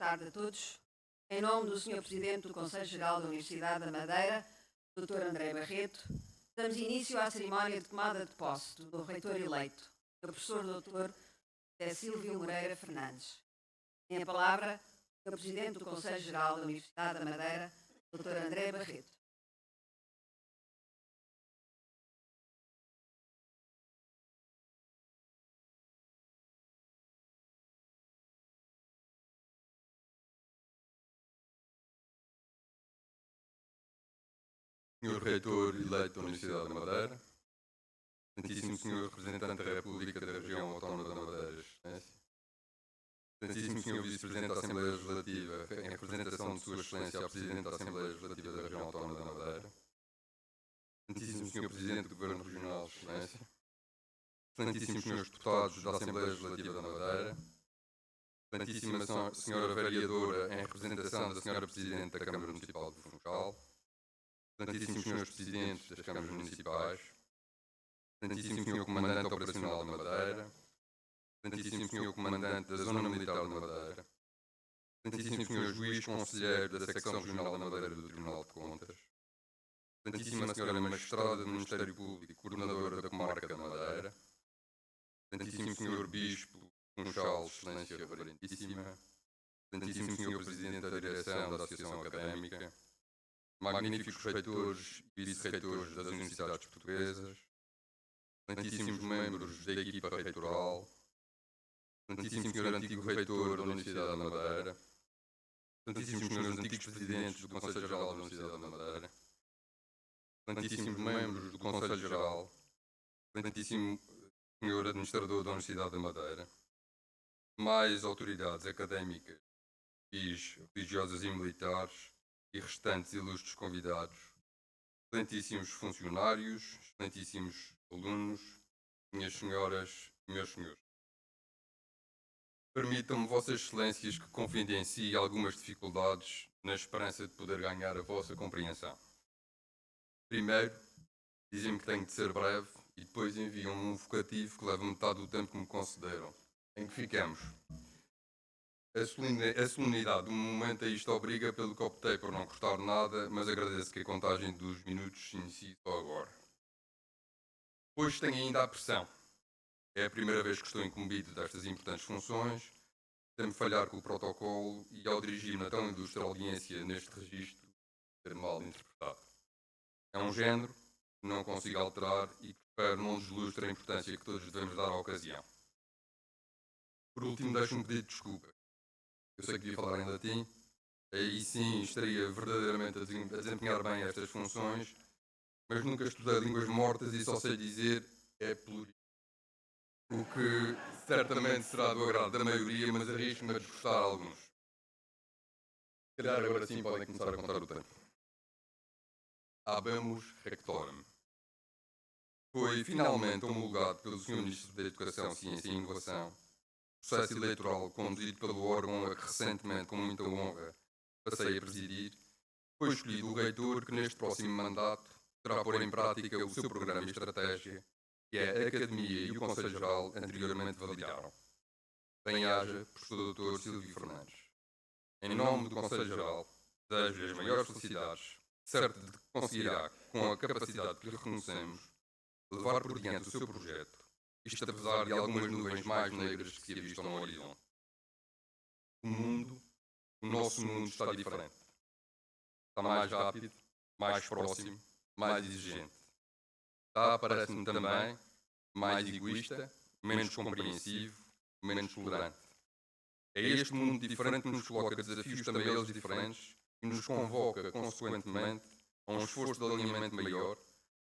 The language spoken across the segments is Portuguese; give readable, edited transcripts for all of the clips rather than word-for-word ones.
tarde a todos. Em nome do Sr. Presidente do Conselho Geral da Universidade da Madeira, Dr. André Barreto, damos início à cerimónia de tomada de posse do reitor eleito, o professor Dr. Silvio Moreira Fernandes. Tem a palavra o Presidente do Conselho Geral da Universidade da Madeira, Dr. André Barreto. Senhor Reitor eleito da Universidade da Madeira, Santíssimo Senhor Representante da República da Região Autónoma da Madeira, Excelência, Santíssimo Senhor Vice-Presidente da Assembleia Legislativa, em representação de Sua Excelência, ao Presidente da Assembleia Legislativa da Região Autónoma da Madeira, Santíssimo Senhor Presidente do Governo Regional, Excelência, Santíssimos Senhores Deputados da Assembleia Legislativa da Madeira, Santíssima Senhora Vereadora, em representação da Senhora Presidente da Câmara Municipal do Funchal, Santíssimos Senhores Presidentes das Câmaras Municipais, Santíssimo Senhor Comandante Operacional da Madeira, Santíssimo Senhor Comandante da Zona Militar da Madeira, Santíssimo Senhor Juiz Conselheiro da Secção Regional da Madeira do Tribunal de Contas, Santíssima Senhora Magistrada do Ministério Público e Coordenadora da Comarca da Madeira, Santíssimo Senhor Bispo Funchal, Excelência Reverentíssima, Santíssimo Senhor Presidente da Direção da Associação Académica, magníficos reitores e vice-reitores das Universidades Portuguesas, Santíssimos membros da equipa reitoral, Santíssimo Senhor Antigo Reitor da Universidade da Madeira, Santíssimos Senhores Antigos Presidentes do Conselho Geral da Universidade da Madeira, Santíssimos membros do Conselho Geral, Santíssimo Senhor Administrador da Universidade da Madeira, mais autoridades académicas, religiosas e militares, e restantes ilustres convidados, excelentíssimos funcionários, excelentíssimos alunos, minhas senhoras e meus senhores. Permitam-me, Vossas Excelências, que confidencie algumas dificuldades na esperança de poder ganhar a vossa compreensão. Primeiro, dizem-me que tenho de ser breve e depois enviam-me um vocativo que leva metade do tempo que me concederam. Em que ficamos? A solenidade do momento a isto obriga, pelo que optei por não cortar nada, mas agradeço que a contagem dos minutos se inicie só agora. Hoje tenho ainda a pressão. É a primeira vez que estou incumbido destas importantes funções, temo falhar com o protocolo e, ao dirigir-me a tão ilustre audiência neste registro, ser mal interpretado. É um género que não consigo alterar e que espero não deslustre a importância que todos devemos dar à ocasião. Por último, deixe-me pedir desculpa. Eu sei que devia falar em latim, aí sim estaria verdadeiramente a desempenhar bem estas funções, mas nunca estudei línguas mortas e só sei dizer é plural. O que certamente será do agrado da maioria, mas arrisco-me a desgostar alguns. Se calhar agora sim podem começar a contar o tempo. Habemus Rectorem. Foi finalmente homologado pelo Sr. Ministro da Educação, Ciência e Inovação processo eleitoral conduzido pelo órgão a que recentemente, com muita honra, passei a presidir, foi escolhido o reitor que neste próximo mandato terá pôr em prática o seu programa e estratégia que a Academia e o Conselho Geral anteriormente validaram. Bem-aja, professor Dr. Silvio Fernandes. Em nome do Conselho Geral, desejo-lhe as maiores felicidades, certo de que conseguirá, com a capacidade que lhe reconhecemos, levar por diante o seu projeto, isto apesar de algumas nuvens mais negras que se avistam no horizonte. O nosso mundo está diferente. Está mais rápido, mais próximo, mais exigente. Está, parece-me também, mais egoísta, menos compreensivo, menos tolerante. É este mundo diferente que nos coloca desafios também eles diferentes e nos convoca, consequentemente, a um esforço de alinhamento maior,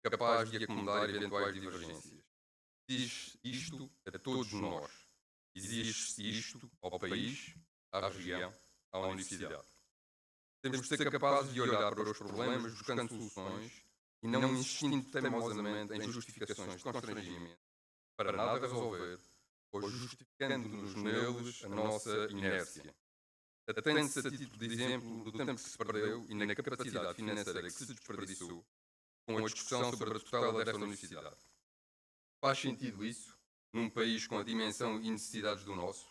capaz de acomodar eventuais divergências. Exige isto a todos nós. Exige-se isto ao país, à região, à universidade. Temos de ser capazes de olhar para os problemas buscando soluções e não insistindo teimosamente em justificações de constrangimento para nada resolver ou justificando-nos neles a nossa inércia. Atende-se a título de exemplo do tempo que se perdeu e na capacidade financeira que se desperdiçou com a discussão sobre a tutela desta universidade. Faz sentido isso num país com a dimensão e necessidades do nosso?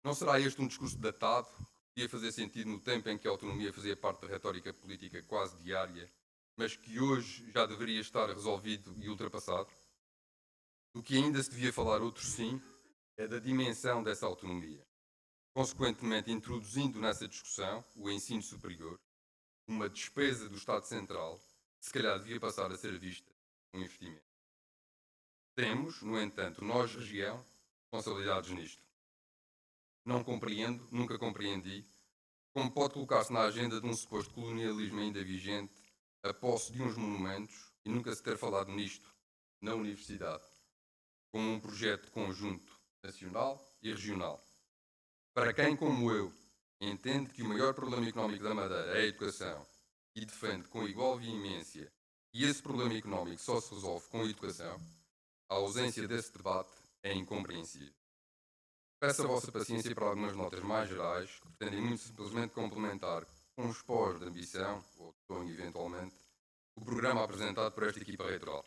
Não será este um discurso datado, que podia fazer sentido no tempo em que a autonomia fazia parte da retórica política quase diária, mas que hoje já deveria estar resolvido e ultrapassado? Do que ainda se devia falar outro sim, é da dimensão dessa autonomia. Consequentemente, introduzindo nessa discussão o ensino superior, uma despesa do Estado Central, que se calhar devia passar a ser vista como investimento. Temos, no entanto, nós, região, responsabilidades nisto. Não compreendo, nunca compreendi, como pode colocar-se na agenda de um suposto colonialismo ainda vigente a posse de uns monumentos e nunca se ter falado nisto, na universidade, como um projeto conjunto nacional e regional. Para quem, como eu, entende que o maior problema económico da Madeira é a educação e defende com igual veemência que esse problema económico só se resolve com a educação, a ausência desse debate é incompreensível. Peço a vossa paciência para algumas notas mais gerais que pretendem muito simplesmente complementar com os pós de ambição, ou de sonho eventualmente, o programa apresentado por esta equipa reitoral.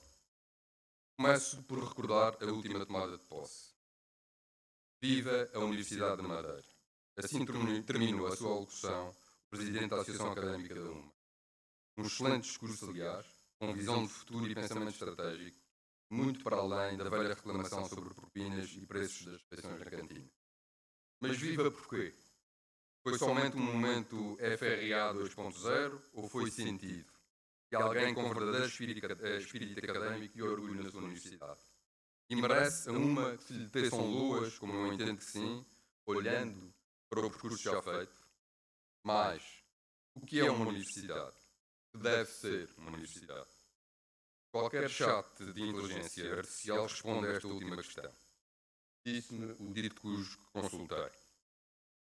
Começo por recordar a última tomada de posse. Viva a Universidade de Madeira! Assim terminou a sua alocução o Presidente da Associação Académica da UMA. Um excelente discurso, aliás, com visão de futuro e pensamento estratégico, muito para além da velha reclamação sobre propinas e preços das refeições na cantina. Mas viva porquê? Foi somente um momento FRA 2.0 ou foi sentido? Que alguém com verdadeiro espírito académico e orgulho na sua universidade? E merece a uma que se lhe teçam loas, como eu entendo que sim, olhando para o percurso já feito? Mas, o que é uma universidade? O que deve ser uma universidade? Qualquer chat de inteligência artificial responde a esta última questão. Disse-me o dito cujo que consultei.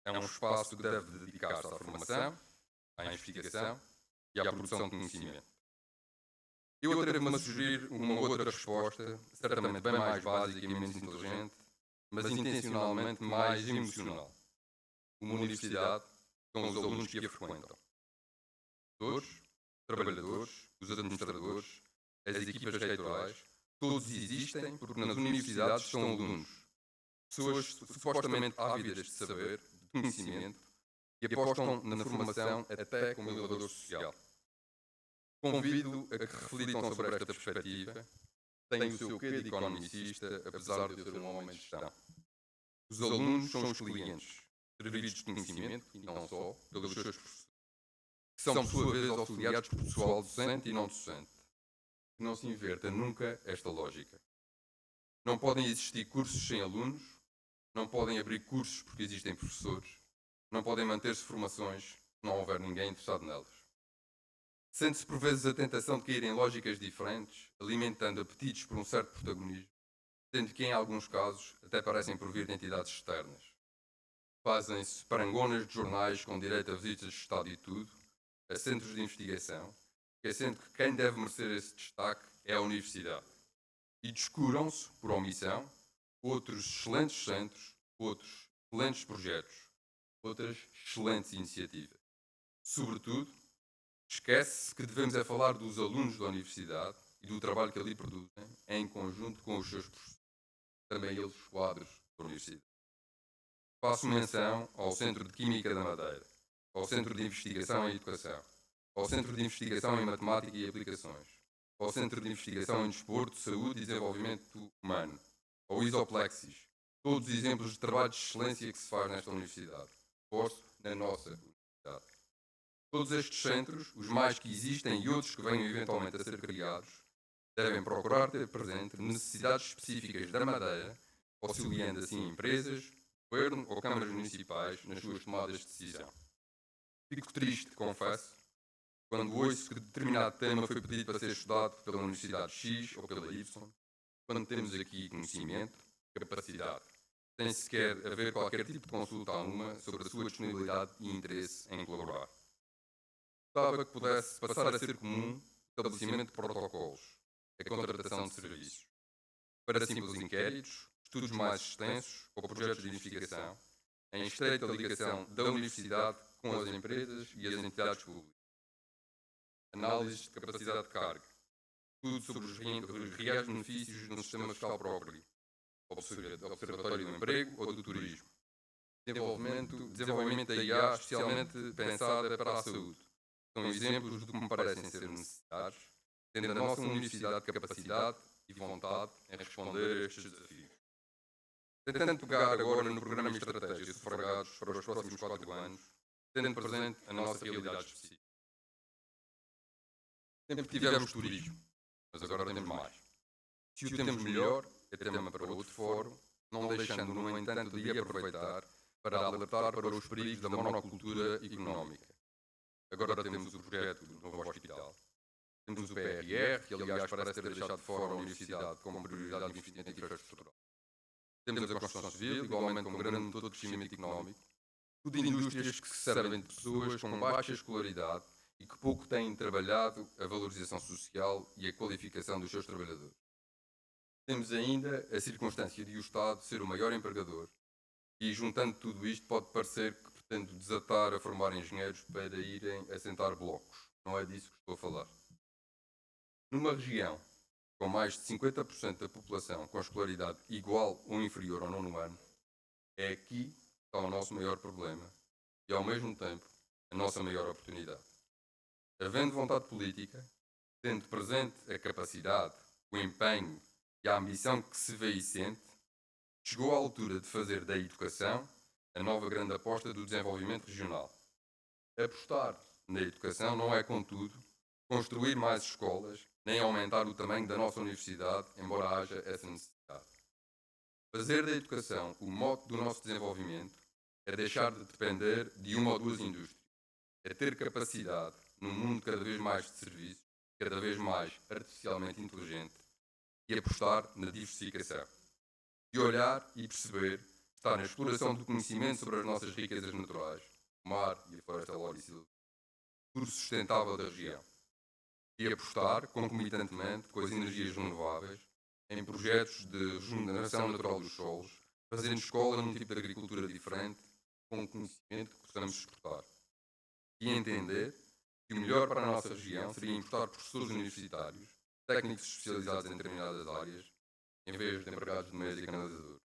É um espaço que deve dedicar-se à formação, à investigação e à produção de conhecimento. Eu atrevo-me a sugerir uma outra resposta, certamente bem mais básica e menos inteligente, mas intencionalmente mais emocional. Uma universidade são os alunos que a frequentam. Os trabalhadores, os administradores, as equipas reitorais, todos existem porque nas universidades estão alunos. Pessoas supostamente ávidas de saber, de conhecimento, que apostam na formação até como elevador social. Convido a que reflitam sobre esta perspectiva. Tem o seu quê de economicista, apesar de eu ser um homem de gestão. Os alunos são os clientes, servidos de conhecimento, e não só, pelos seus professores, que são, por sua vez, auxiliados por pessoal docente e não docente. Que não se inverta nunca esta lógica. Não podem existir cursos sem alunos, não podem abrir cursos porque existem professores, não podem manter-se formações se não houver ninguém interessado nelas. Sente-se por vezes a tentação de cair em lógicas diferentes, alimentando apetites por um certo protagonismo, sendo que em alguns casos até parecem provir de entidades externas. Fazem-se parangonas de jornais com direito a visitas de Estado e tudo, a centros de investigação, esquecendo que quem deve merecer esse destaque é a universidade. E descuram-se, por omissão, outros excelentes centros, outros excelentes projetos, outras excelentes iniciativas. Sobretudo, esquece-se que devemos é falar dos alunos da universidade e do trabalho que ali produzem em conjunto com os seus professores, também eles os quadros da universidade. Faço menção ao Centro de Química da Madeira, ao Centro de Investigação em Educação, ao Centro de Investigação em Matemática e Aplicações, ao Centro de Investigação em Desporto, Saúde e Desenvolvimento Humano, ao Isoplexis, todos exemplos de trabalho de excelência que se faz nesta universidade, posto na nossa universidade. Todos estes centros, os mais que existem e outros que venham eventualmente a ser criados, devem procurar ter presente necessidades específicas da Madeira, auxiliando assim empresas, governo ou câmaras municipais nas suas tomadas de decisão. Fico triste, confesso, quando ouço que determinado tema foi pedido para ser estudado pela Universidade X ou pela Y, quando temos aqui conhecimento, capacidade, sem sequer haver qualquer tipo de consulta alguma sobre a sua disponibilidade e interesse em colaborar. Gostava que pudesse passar a ser comum o estabelecimento de protocolos, a contratação de serviços, para simples inquéritos, estudos mais extensos ou projetos de investigação, em estreita ligação da universidade com as empresas e as entidades públicas. Análises de capacidade de carga, estudo sobre os reais benefícios no sistema fiscal próprio, observatório do emprego ou do turismo, desenvolvimento da IA especialmente pensada para a saúde. São exemplos do que me parecem ser necessidades, tendo a nossa universidade capacidade e vontade em responder a estes desafios. Tentando pegar agora no programa de estratégia sufragados para os próximos 4 anos, tendo presente a nossa realidade específica. Sempre tivemos turismo, mas agora temos mais. Se o temos melhor, é tema para outro fórum, não deixando, no entanto, de aproveitar para alertar para os perigos da monocultura económica. Agora temos o projeto do novo hospital. Temos o PRR, que aliás parece ter deixado de fora a universidade como prioridade de investimento infraestrutural. Temos a construção civil, igualmente com um grande motor de crescimento económico. Tudo indústrias que se servem de pessoas com baixa escolaridade e que pouco têm trabalhado a valorização social e a qualificação dos seus trabalhadores. Temos ainda a circunstância de o Estado ser o maior empregador e, juntando tudo isto, pode parecer que pretende desatar a formar engenheiros para irem assentar blocos. Não é disso que estou a falar. Numa região com mais de 50% da população com escolaridade igual ou inferior ao 9º ano, é aqui que está o nosso maior problema e, ao mesmo tempo, a nossa maior oportunidade. Havendo vontade política, tendo presente a capacidade, o empenho e a ambição que se vê e sente, chegou a altura de fazer da educação a nova grande aposta do desenvolvimento regional. Apostar na educação não é, contudo, construir mais escolas, nem aumentar o tamanho da nossa universidade, embora haja essa necessidade. Fazer da educação o mote do nosso desenvolvimento é deixar de depender de uma ou duas indústrias. É ter capacidade, num mundo cada vez mais de serviços, cada vez mais artificialmente inteligente, e apostar na diversificação. De olhar e perceber, estar na exploração do conhecimento sobre as nossas riquezas naturais, o mar e a floresta lorícida, futuro sustentável da região. E apostar, concomitantemente, com as energias renováveis, em projetos de regeneração natural dos solos, fazendo escola num tipo de agricultura diferente, com um conhecimento que possamos exportar. E entender que o melhor para a nossa região seria importar professores universitários, técnicos especializados em determinadas áreas, em vez de empregados de mesa e canalizadores.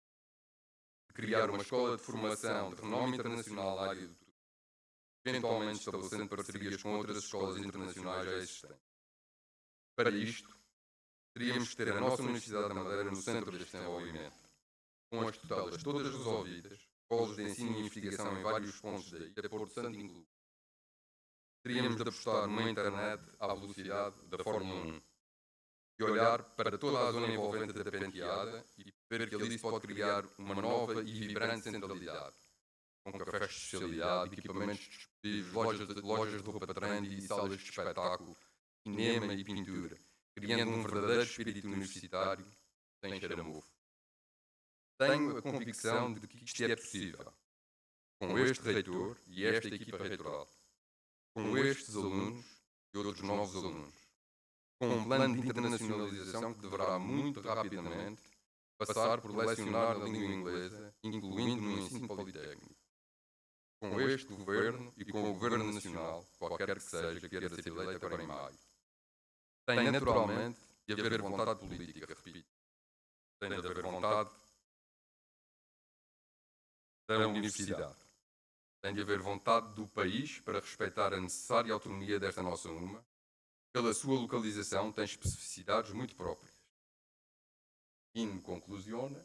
Criar uma escola de formação de renome internacional na área do turismo, eventualmente estabelecendo parcerias com outras escolas internacionais já existentes. Para isto, teríamos que ter a nossa Universidade da Madeira no centro deste desenvolvimento, com as tutelas todas resolvidas, escolas de ensino e investigação em vários pontos da ilha, Porto Santo incluído. Teríamos de apostar numa internet à velocidade da Fórmula 1 e olhar para toda a zona envolvente da penteada e ver que ali se pode criar uma nova e vibrante centralidade, com cafés de especialidade, equipamentos dispositivos, lojas de roupa trendy e salas de espetáculo, cinema e pintura, criando um verdadeiro espírito universitário sem cheiro a mofo. Tenho a convicção de que isto é possível, com este reitor e esta equipa reitoral, com estes alunos e outros novos alunos, com um plano de internacionalização que deverá muito rapidamente passar por lecionar a língua inglesa, incluindo no ensino politécnico. Com este governo e com o governo nacional, qualquer que seja que queira ser eleito agora em maio, tem naturalmente de haver vontade política, repito. Tem de haver vontade da universidade. Tem de haver vontade do país para respeitar a necessária autonomia desta nossa UMA. Pela sua localização, tem especificidades muito próprias. In conclusione,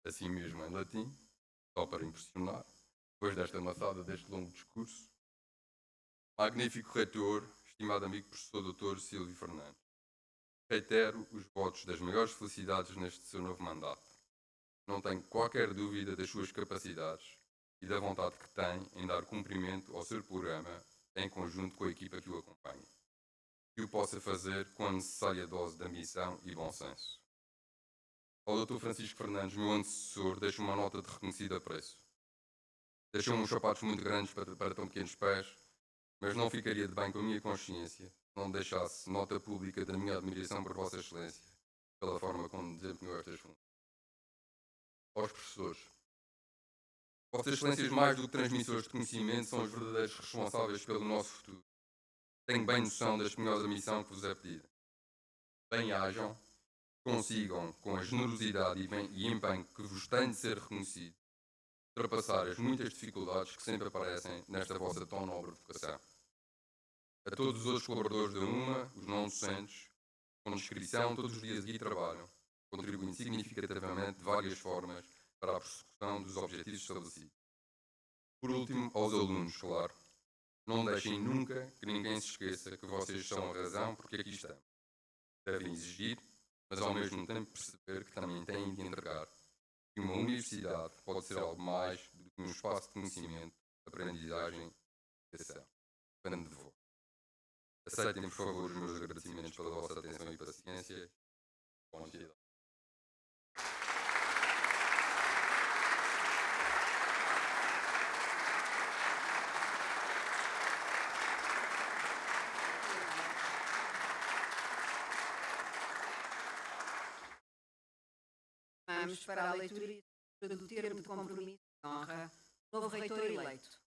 assim mesmo em latim, só para impressionar, depois desta maçada deste longo discurso, magnífico reitor, estimado amigo professor Dr. Silvio Fernandes, reitero os votos das maiores felicidades neste seu novo mandato. Não tenho qualquer dúvida das suas capacidades e da vontade que tem em dar cumprimento ao seu programa em conjunto com a equipa que o acompanha. Que o possa fazer com a necessária dose de ambição e bom senso. Ao Dr. Francisco Fernandes, meu antecessor, deixo uma nota de reconhecido apreço. Deixou-me uns sapatos muito grandes para tão pequenos pés, mas não ficaria de bem com a minha consciência se não deixasse nota pública da minha admiração por Vossa Excelência, pela forma como desempenhou estas funções. Aos professores. Vossas Excelências, mais do que transmissores de conhecimento, são os verdadeiros responsáveis pelo nosso futuro. Tenho bem noção da espinhosa missão que vos é pedida. Bem-ajam, consigam, com a generosidade e empenho que vos tem de ser reconhecido, ultrapassar as muitas dificuldades que sempre aparecem nesta vossa tão nobre vocação. A todos os outros colaboradores da UMA, os não docentes, com descrição, todos os dias aqui trabalham, contribuindo significativamente de várias formas para a persecução dos objetivos estabelecidos. Por último, aos alunos, claro, não deixem nunca que ninguém se esqueça que vocês são a razão porque aqui estamos. Devem exigir, mas ao mesmo tempo perceber que também têm de entregar. Que uma universidade pode ser algo mais do que um espaço de conhecimento, aprendizagem e educação. Depende de vós. Aceitem, por favor, os meus agradecimentos pela vossa atenção e paciência. Bom dia. Vamos para a leitura e escritura do termo de compromisso e honra, novo reitor eleito.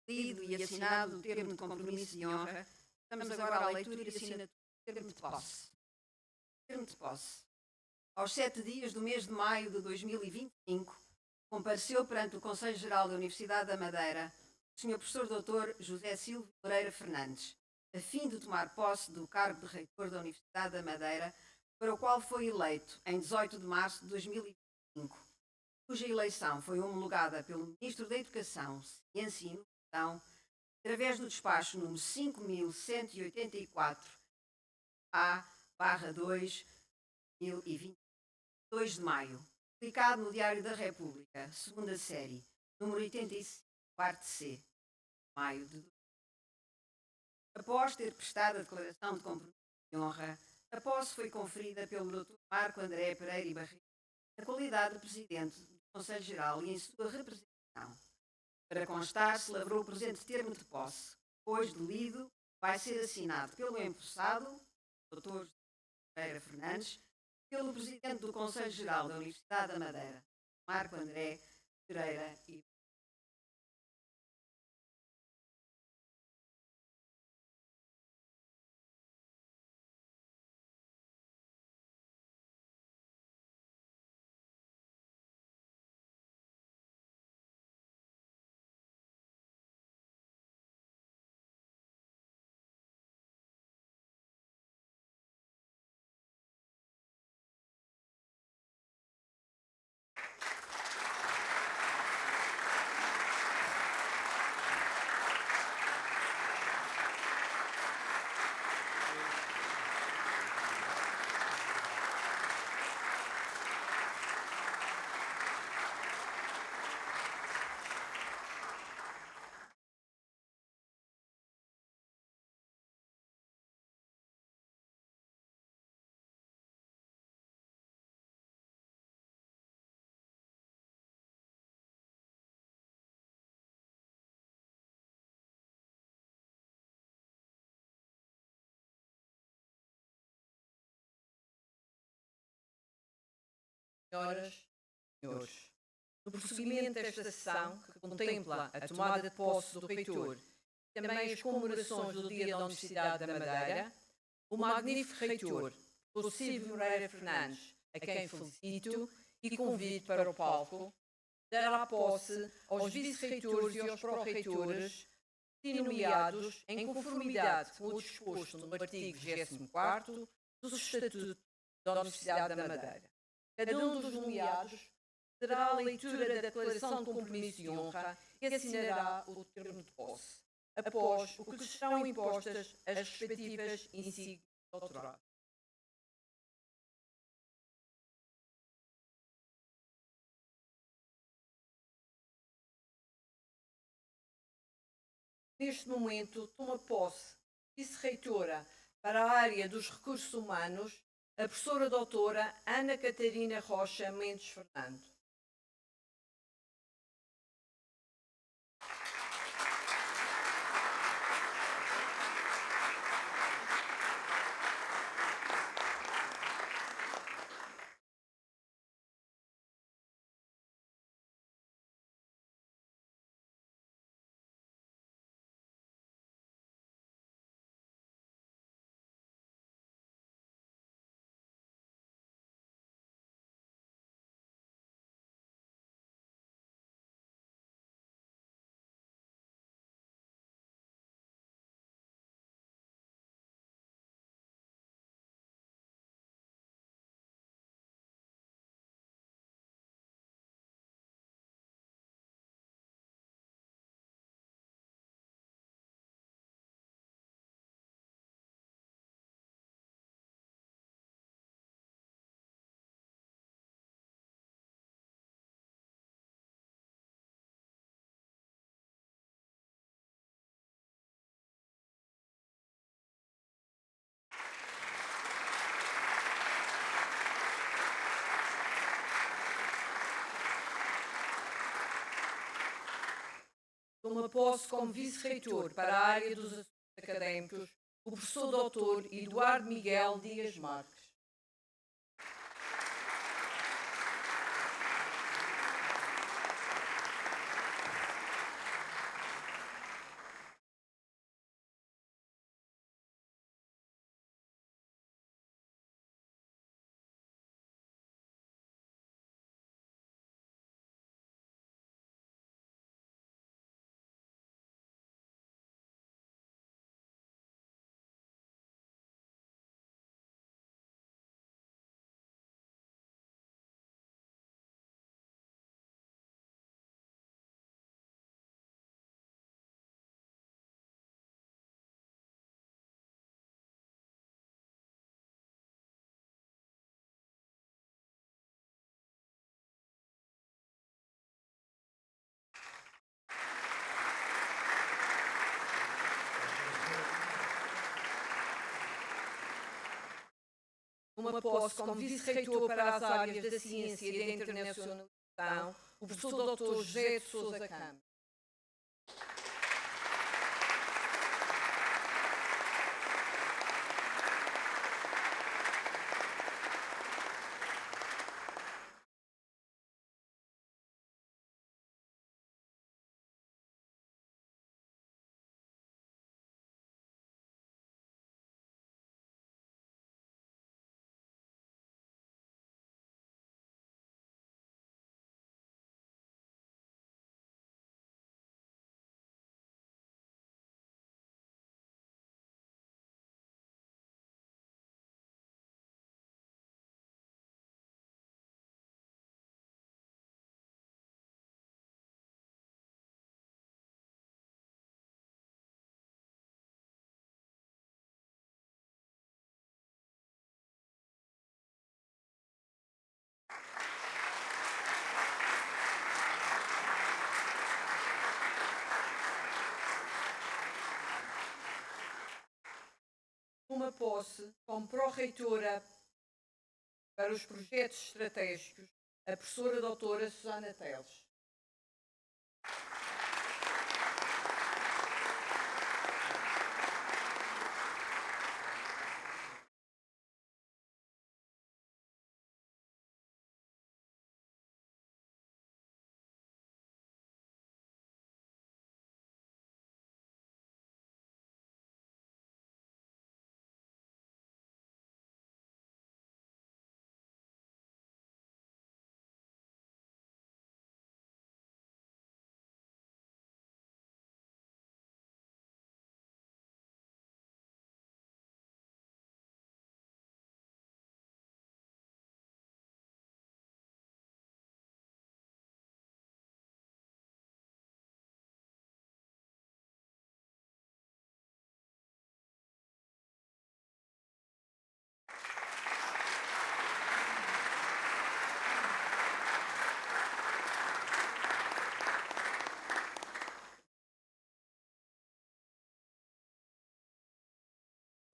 Lido e assinado o termo de compromisso e honra, estamos agora à leitura e assinatura do termo de posse. Termo de posse. Aos 7 dias do mês de maio de 2025, compareceu perante o Conselho Geral da Universidade da Madeira o Sr. Professor Dr. José Silva Moreira Fernandes, a fim de tomar posse do cargo de reitor da Universidade da Madeira, para o qual foi eleito em 18 de março de 2025, cuja eleição foi homologada pelo Ministro da Educação, Ciência e Inovação, através do despacho número 5184-A/2, 2 de maio, publicado no Diário da República, segunda série, número 85, parte C, maio de 2000. Após ter prestado a declaração de compromisso de honra, a posse foi conferida pelo Dr. Marco André Pereira e Barreto, na qualidade de Presidente do Conselho Geral e em sua representação. Para constar, se lavrou o presente termo de posse. Depois de lido, vai ser assinado pelo empossado, Dr. Pereira Fernandes, pelo Presidente do Conselho Geral da Universidade da Madeira, Marco André Pereira e Senhoras e senhores, no prosseguimento desta sessão, que contempla a tomada de posse do reitor e também as comemorações do Dia da Universidade da Madeira, o magnífico reitor, Dr. Silvio Moreira Fernandes, a quem felicito e convido para o palco, dará posse aos vice-reitores e aos pró-reitores, nomeados em conformidade com o disposto no artigo 24º do Estatuto da Universidade da Madeira. Cada um dos nomeados terá a leitura da declaração de compromisso e honra e assinará o termo de posse, após o que lhes serão impostas as respectivas insígnias de doutorado. neste momento, toma posse vice-reitora para a área dos recursos humanos, a professora doutora Ana Catarina Rocha Mendes Fernando. Toma posse como vice-reitor para a área dos assuntos académicos o professor doutor Eduardo Miguel Dias Marques. Toma posse como vice-reitor para as áreas da ciência e da internacionalização o professor doutor José de Sousa Campos. Toma posse como pró-reitora para os projetos estratégicos a professora doutora Susana Teles.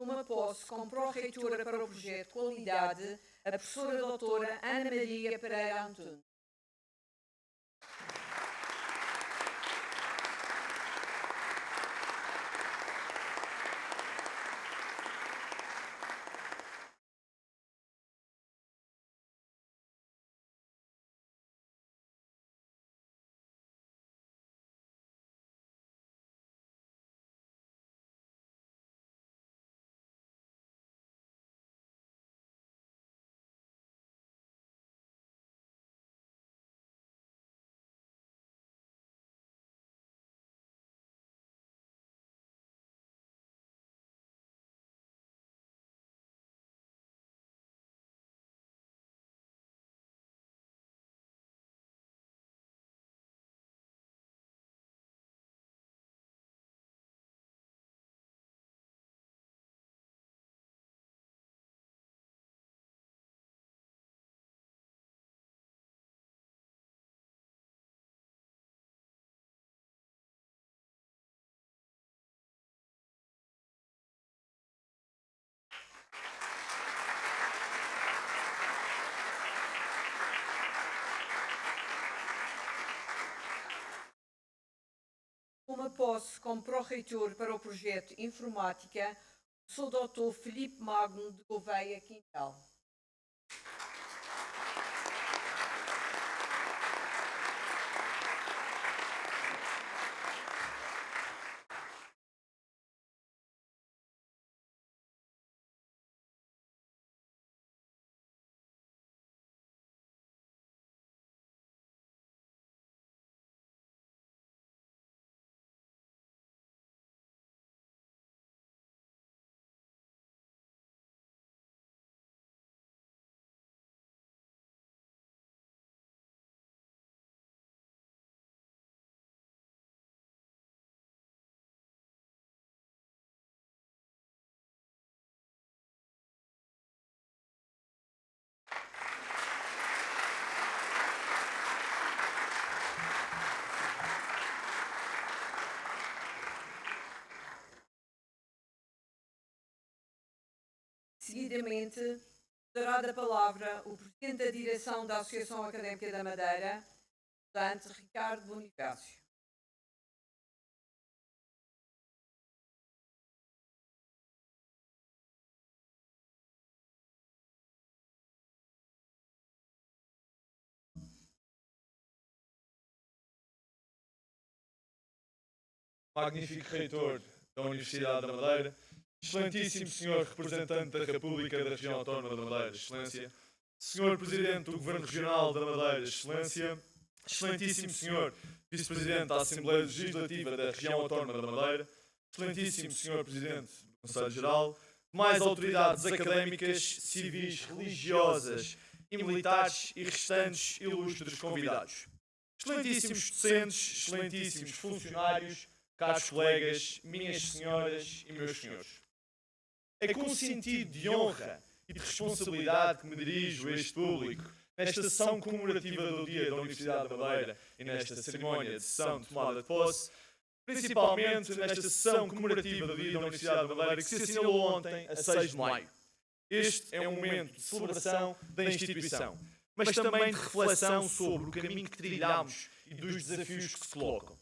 Toma posse como pró-reitora para o projeto Qualidade a professora doutora Ana Maria Pereira Antunes. Toma posse como pró-reitor para o projeto Informática o Sr. Dr. Filipe Magno de Gouveia Quintal. Seguidamente, dará da palavra o Presidente da Direção da Associação Académica da Madeira, estudante Ricardo Bonifácio. Magnífico reitor da Universidade da Madeira, excelentíssimo senhor representante da República da Região Autónoma da Madeira, excelência, senhor presidente do Governo Regional da Madeira, excelência, excelentíssimo senhor vice-presidente da Assembleia Legislativa da Região Autónoma da Madeira, excelentíssimo senhor presidente do Conselho Geral, demais autoridades académicas, civis, religiosas e militares e restantes ilustres convidados, excelentíssimos docentes, excelentíssimos funcionários, caros colegas, minhas senhoras e meus senhores. É com um sentido de honra e de responsabilidade que me dirijo a este público nesta sessão comemorativa do Dia da Universidade da Madeira e nesta cerimónia de sessão de tomada de posse, principalmente nesta sessão comemorativa do Dia da Universidade da Madeira que se assinalou ontem, a 6 de maio. Este é um momento de celebração da instituição, mas também de reflexão sobre o caminho que trilhamos e dos desafios que se colocam.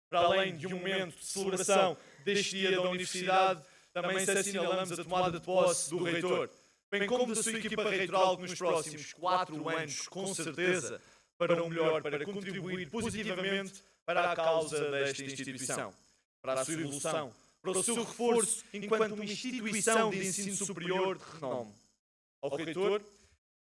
Para além de um momento de celebração deste Dia da Universidade, também se assinalamos a tomada de posse do reitor, bem como da sua equipa reitoral que nos próximos 4 anos, com certeza, para o melhor, para contribuir positivamente para a causa desta instituição, para a sua evolução, para o seu reforço enquanto uma instituição de ensino superior de renome. Ao reitor,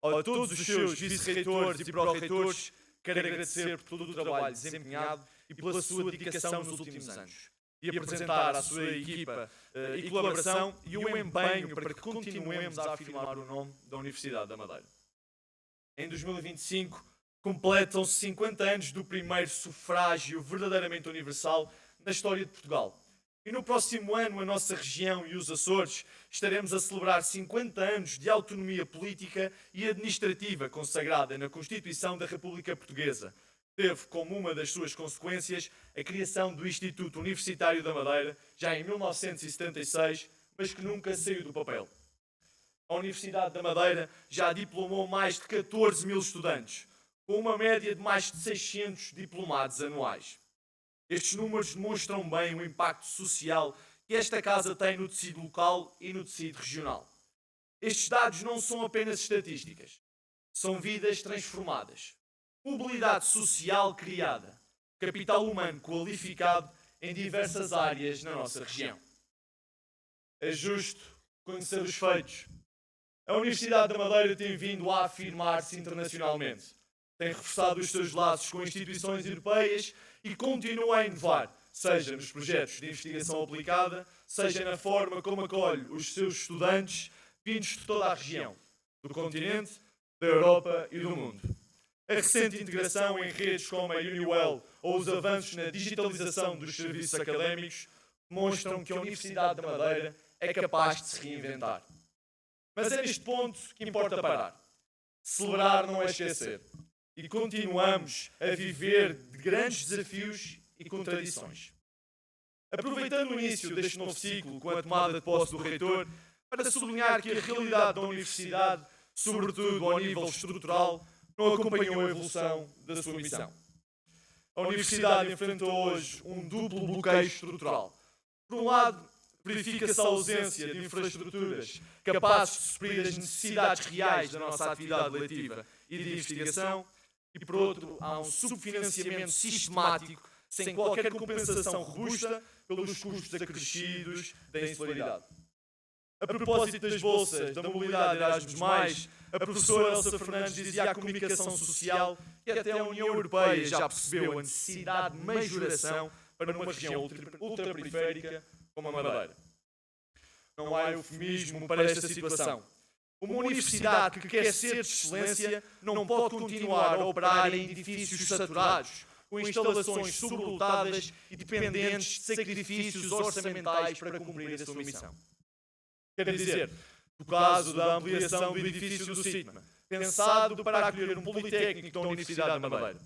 a todos os seus vice-reitores e pró-reitores, quero agradecer por todo o trabalho desempenhado e pela sua dedicação nos últimos anos, e apresentar à sua equipa e colaboração e o empenho para que continuemos a afirmar o nome da Universidade da Madeira. Em 2025, completam-se 50 anos do primeiro sufrágio verdadeiramente universal na história de Portugal. E no próximo ano, a nossa região e os Açores estaremos a celebrar 50 anos de autonomia política e administrativa consagrada na Constituição da República Portuguesa. Teve como uma das suas consequências a criação do Instituto Universitário da Madeira, já em 1976, mas que nunca saiu do papel. A Universidade da Madeira já diplomou mais de 14 mil estudantes, com uma média de mais de 600 diplomados anuais. Estes números demonstram bem o impacto social que esta casa tem no tecido local e no tecido regional. Estes dados não são apenas estatísticas, são vidas transformadas, mobilidade social criada, capital humano qualificado em diversas áreas na nossa região. É justo conhecer os feitos. A Universidade da Madeira tem vindo a afirmar-se internacionalmente, tem reforçado os seus laços com instituições europeias e continua a inovar, seja nos projetos de investigação aplicada, seja na forma como acolhe os seus estudantes vindos de toda a região, do continente, da Europa e do mundo. A recente integração em redes como a Uniwell ou os avanços na digitalização dos serviços académicos demonstram que a Universidade da Madeira é capaz de se reinventar. Mas é neste ponto que importa parar. Celebrar não é esquecer. E continuamos a viver de grandes desafios e contradições. Aproveitando o início deste novo ciclo com a tomada de posse do reitor, para sublinhar que a realidade da Universidade, sobretudo ao nível estrutural, não acompanhou a evolução da sua missão. A Universidade enfrenta hoje um duplo bloqueio estrutural. Por um lado, verifica-se a ausência de infraestruturas capazes de suprir as necessidades reais da nossa atividade letiva e de investigação, e por outro, há um subfinanciamento sistemático sem qualquer compensação robusta pelos custos acrescidos da insularidade. A propósito das bolsas, da mobilidade Erasmus+, a professora Elsa Fernandes dizia à comunicação social que até a União Europeia já percebeu a necessidade de majoração para uma região ultraperiférica como a Madeira. Não há eufemismo para esta situação. Uma universidade que quer ser de excelência não pode continuar a operar em edifícios saturados, com instalações sobrelotadas e dependentes de sacrifícios orçamentais para cumprir a sua missão. Quer dizer, no caso da ampliação do edifício do SITMA, pensado para acolher um politécnico da Universidade da Madeira.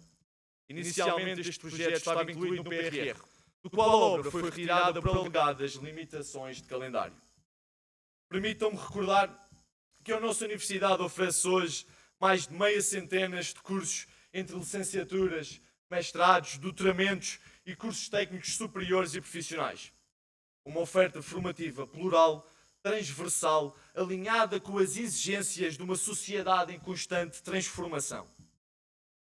Inicialmente este projeto estava incluído no PRR, do qual a obra foi retirada por alegadas limitações de calendário. Permitam-me recordar que a nossa Universidade oferece hoje mais de meia centena de cursos entre licenciaturas, mestrados, doutoramentos e cursos técnicos superiores e profissionais. Uma oferta formativa plural, transversal, alinhada com as exigências de uma sociedade em constante transformação.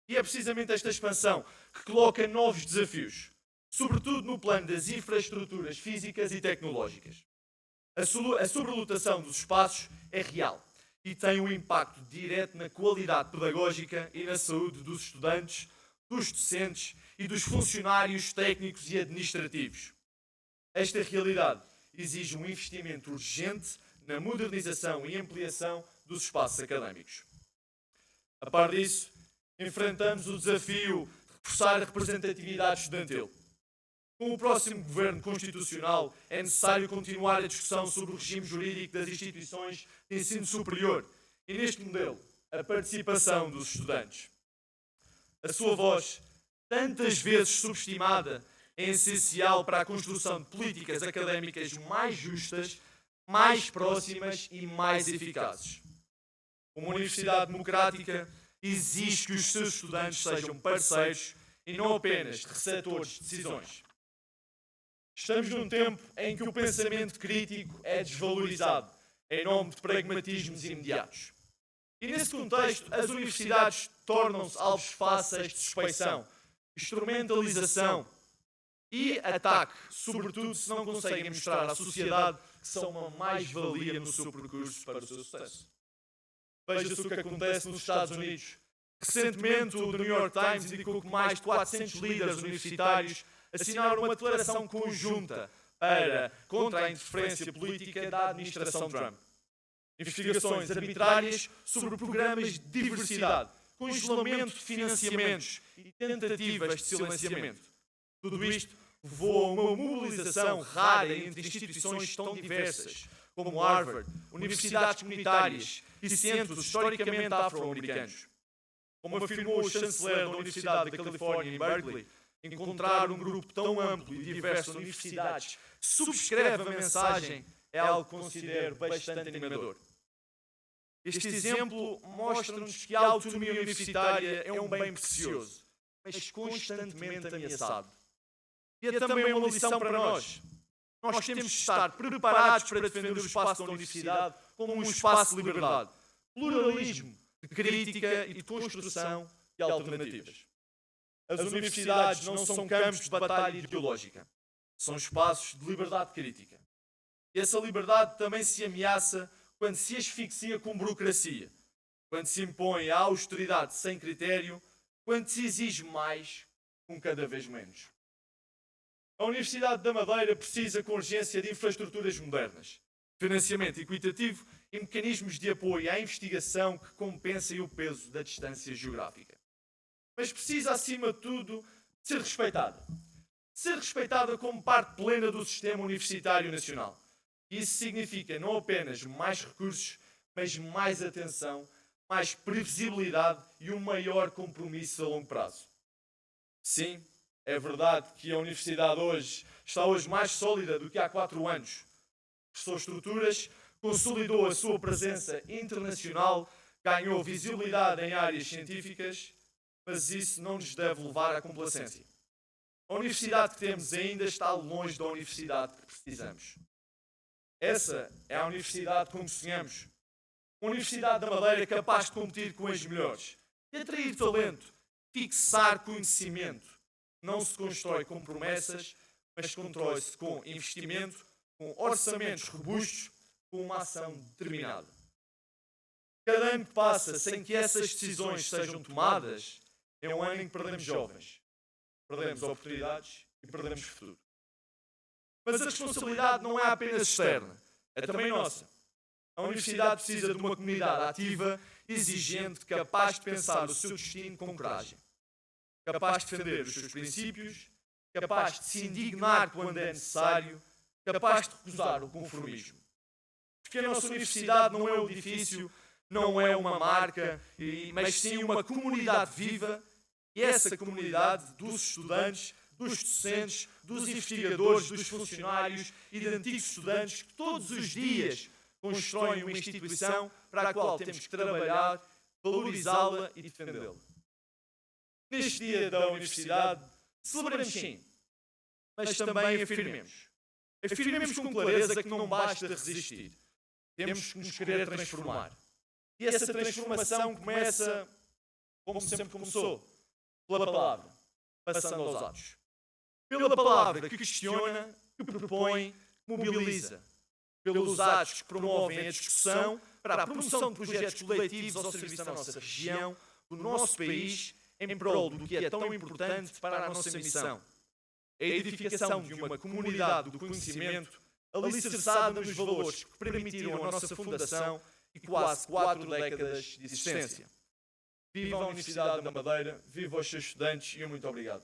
E é precisamente esta expansão que coloca novos desafios, sobretudo no plano das infraestruturas físicas e tecnológicas. A sobrelotação dos espaços é real e tem um impacto direto na qualidade pedagógica e na saúde dos estudantes, dos docentes e dos funcionários técnicos e administrativos. Esta realidade exige um investimento urgente na modernização e ampliação dos espaços académicos. A par disso, enfrentamos o desafio de reforçar a representatividade estudantil. Com o próximo governo constitucional, é necessário continuar a discussão sobre o regime jurídico das instituições de ensino superior e, neste modelo, a participação dos estudantes. A sua voz, tantas vezes subestimada, é essencial para a construção de políticas académicas mais justas, mais próximas e mais eficazes. Uma universidade democrática exige que os seus estudantes sejam parceiros e não apenas receptores de decisões. Estamos num tempo em que o pensamento crítico é desvalorizado em nome de pragmatismos imediatos. E nesse contexto, as universidades tornam-se alvos fáceis de suspeição, instrumentalização e ataque, sobretudo se não conseguem mostrar à sociedade que são uma mais-valia no seu percurso para o seu sucesso. Veja-se o que acontece nos Estados Unidos. Recentemente, o The New York Times indicou que mais de 400 líderes universitários assinaram uma declaração conjunta contra a interferência política da administração Trump. Investigações arbitrárias sobre programas de diversidade, congelamento de financiamentos e tentativas de silenciamento. Tudo isto levou a uma mobilização rara entre instituições tão diversas, como Harvard, universidades comunitárias e centros historicamente afro-americanos. Como afirmou o chanceler da Universidade da Califórnia em Berkeley, encontrar um grupo tão amplo e diverso de universidades que subscreve a mensagem é algo que considero bastante animador. Este exemplo mostra-nos que a autonomia universitária é um bem precioso, mas constantemente ameaçado. E é também uma lição para nós. Nós temos de estar preparados para defender o espaço da universidade como um espaço de liberdade, pluralismo, de crítica e de construção de alternativas. As universidades não são campos de batalha ideológica, são espaços de liberdade crítica. E essa liberdade também se ameaça quando se asfixia com burocracia, quando se impõe a austeridade sem critério, quando se exige mais com cada vez menos. A Universidade da Madeira precisa com urgência de infraestruturas modernas, financiamento equitativo e mecanismos de apoio à investigação que compensem o peso da distância geográfica. Mas precisa, acima de tudo, ser respeitada. Ser respeitada como parte plena do sistema universitário nacional. Isso significa não apenas mais recursos, mas mais atenção, mais previsibilidade e um maior compromisso a longo prazo. Sim, é verdade que a universidade está hoje mais sólida do que há 4 anos. Cresceu estruturas, consolidou a sua presença internacional, ganhou visibilidade em áreas científicas, mas isso não nos deve levar à complacência. A universidade que temos ainda está longe da universidade que precisamos. Essa é a universidade como sonhamos. Uma universidade da Madeira capaz de competir com as melhores, de atrair talento, fixar conhecimento. Não se constrói com promessas, mas constrói-se com investimento, com orçamentos robustos, com uma ação determinada. Cada ano que passa sem que essas decisões sejam tomadas é um ano em que perdemos jovens, perdemos oportunidades e perdemos futuro. Mas a responsabilidade não é apenas externa, é também nossa. A universidade precisa de uma comunidade ativa, exigente, capaz de pensar o seu destino com coragem. Capaz de defender os seus princípios, capaz de se indignar quando é necessário, capaz de recusar o conformismo. Porque a nossa universidade não é um edifício, não é uma marca, mas sim uma comunidade viva, e essa comunidade dos estudantes, dos docentes, dos investigadores, dos funcionários e de antigos estudantes que todos os dias constroem uma instituição para a qual temos que trabalhar, valorizá-la e defendê-la. Neste dia da universidade, celebremos sim, mas também afirmemos. Afirmemos com clareza que não basta resistir. Temos que nos querer transformar. E essa transformação começa, como sempre começou, pela palavra, passando aos atos. Pela palavra que questiona, que propõe, que mobiliza. Pelos atos que promovem a discussão para a promoção de projetos coletivos ao serviço da nossa região, do nosso país, em prol do que é tão importante para a nossa missão. A edificação de uma comunidade do conhecimento alicerçada nos valores que permitiram a nossa fundação e quase 4 décadas de existência. Viva a Universidade da Madeira, viva os seus estudantes e muito obrigado.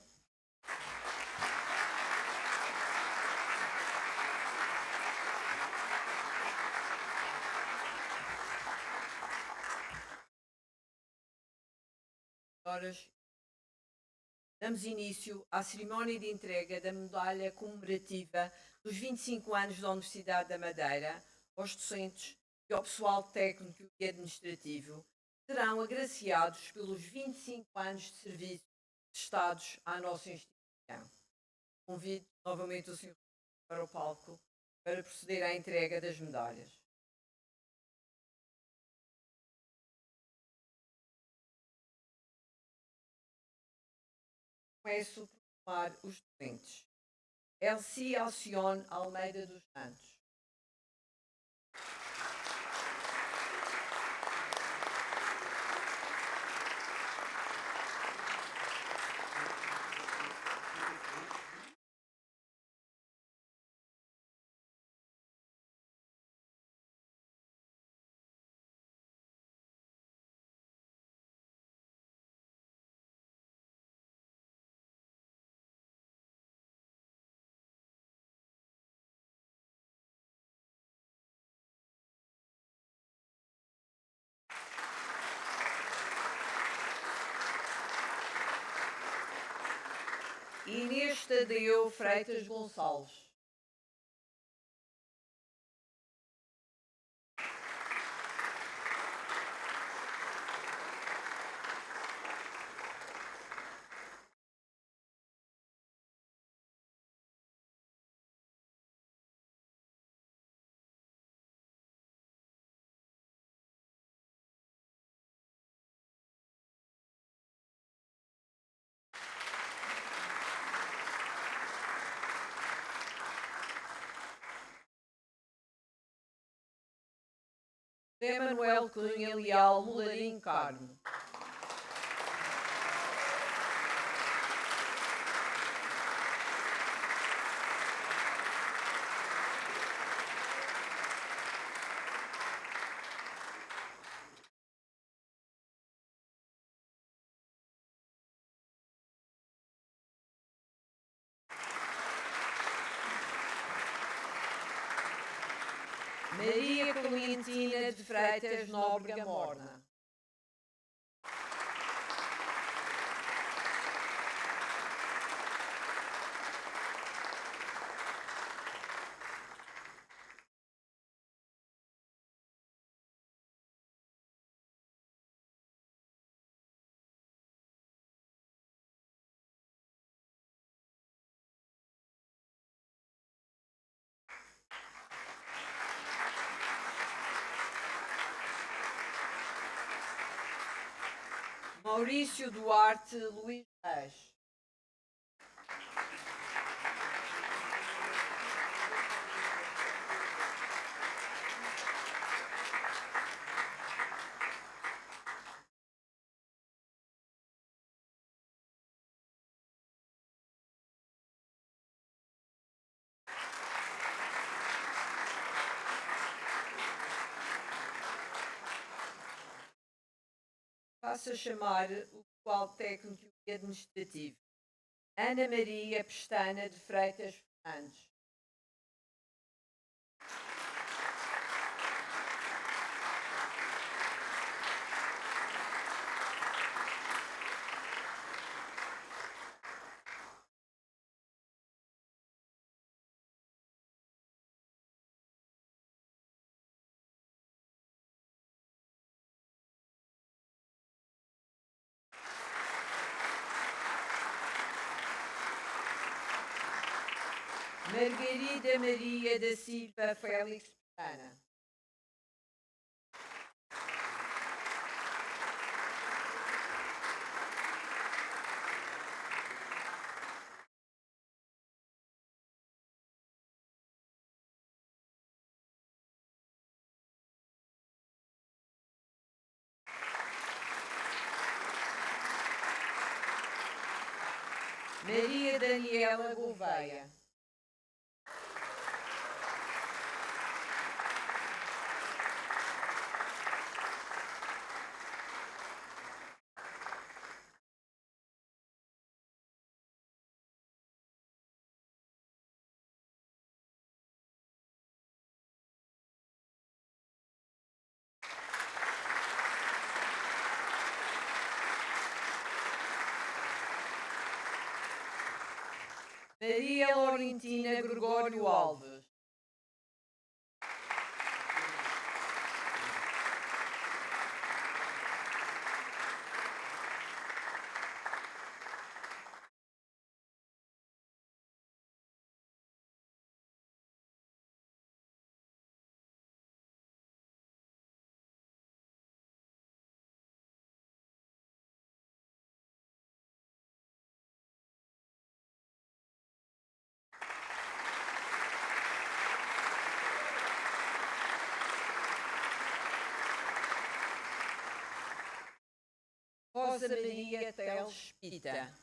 Damos início à cerimónia de entrega da medalha comemorativa dos 25 anos da Universidade da Madeira aos docentes e ao pessoal técnico e administrativo, que serão agraciados pelos 25 anos de serviço prestados à nossa instituição. Convido novamente o Sr. para o palco para proceder à entrega das medalhas. Começo a proclamar os docentes. Elci Alcione Almeida dos Santos. Inês Tadeu Freitas Gonçalves. Emanuel Cunha Leal Mularim Carmo. Maria Clementina de Freitas Nóbrega Morna. Maurício Duarte Luís Reis. Faço chamar o pessoal técnico e administrativo. Ana Maria Pestana de Freitas Fernandes. Margarida Maria da Silva Félix Pestana. Maria Daniela Gouveia. Maria Laurentina Gregório Alves. Rosa Maria Teles Pita.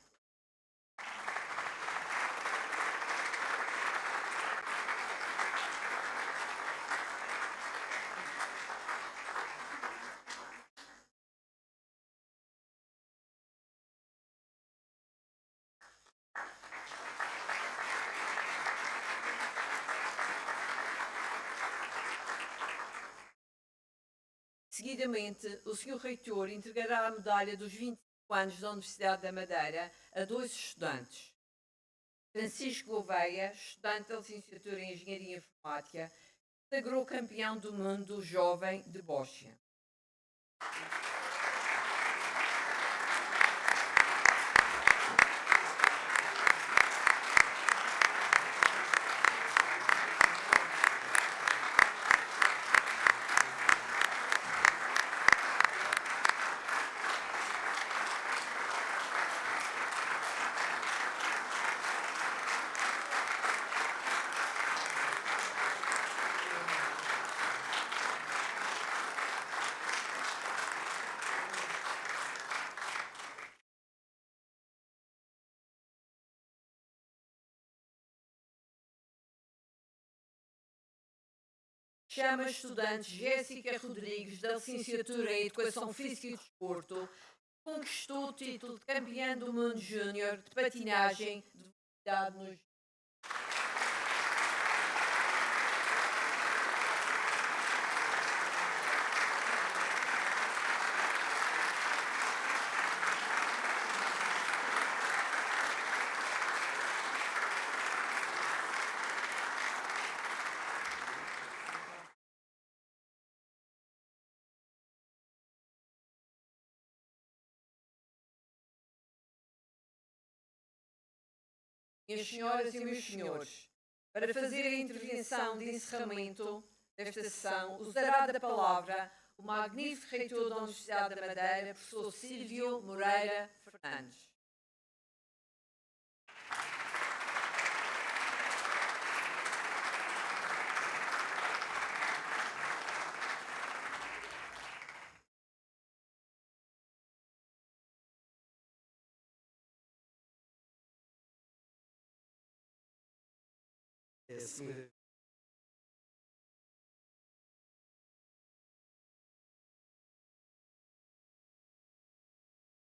Seguidamente, o Sr. Reitor entregará a medalha dos 25 anos da Universidade da Madeira a 2 estudantes. Francisco Gouveia, estudante da licenciatura em Engenharia Informática, sagrou campeão do mundo jovem de Bósnia. chama a estudante Jéssica Rodrigues, da Licenciatura em Educação Física e Desporto, que conquistou o título de campeã do mundo júnior de patinagem de velocidade no Minhas senhoras e meus senhores, para fazer a intervenção de encerramento desta sessão, usará da palavra o magnífico reitor da Universidade da Madeira, professor Silvio Moreira Fernandes.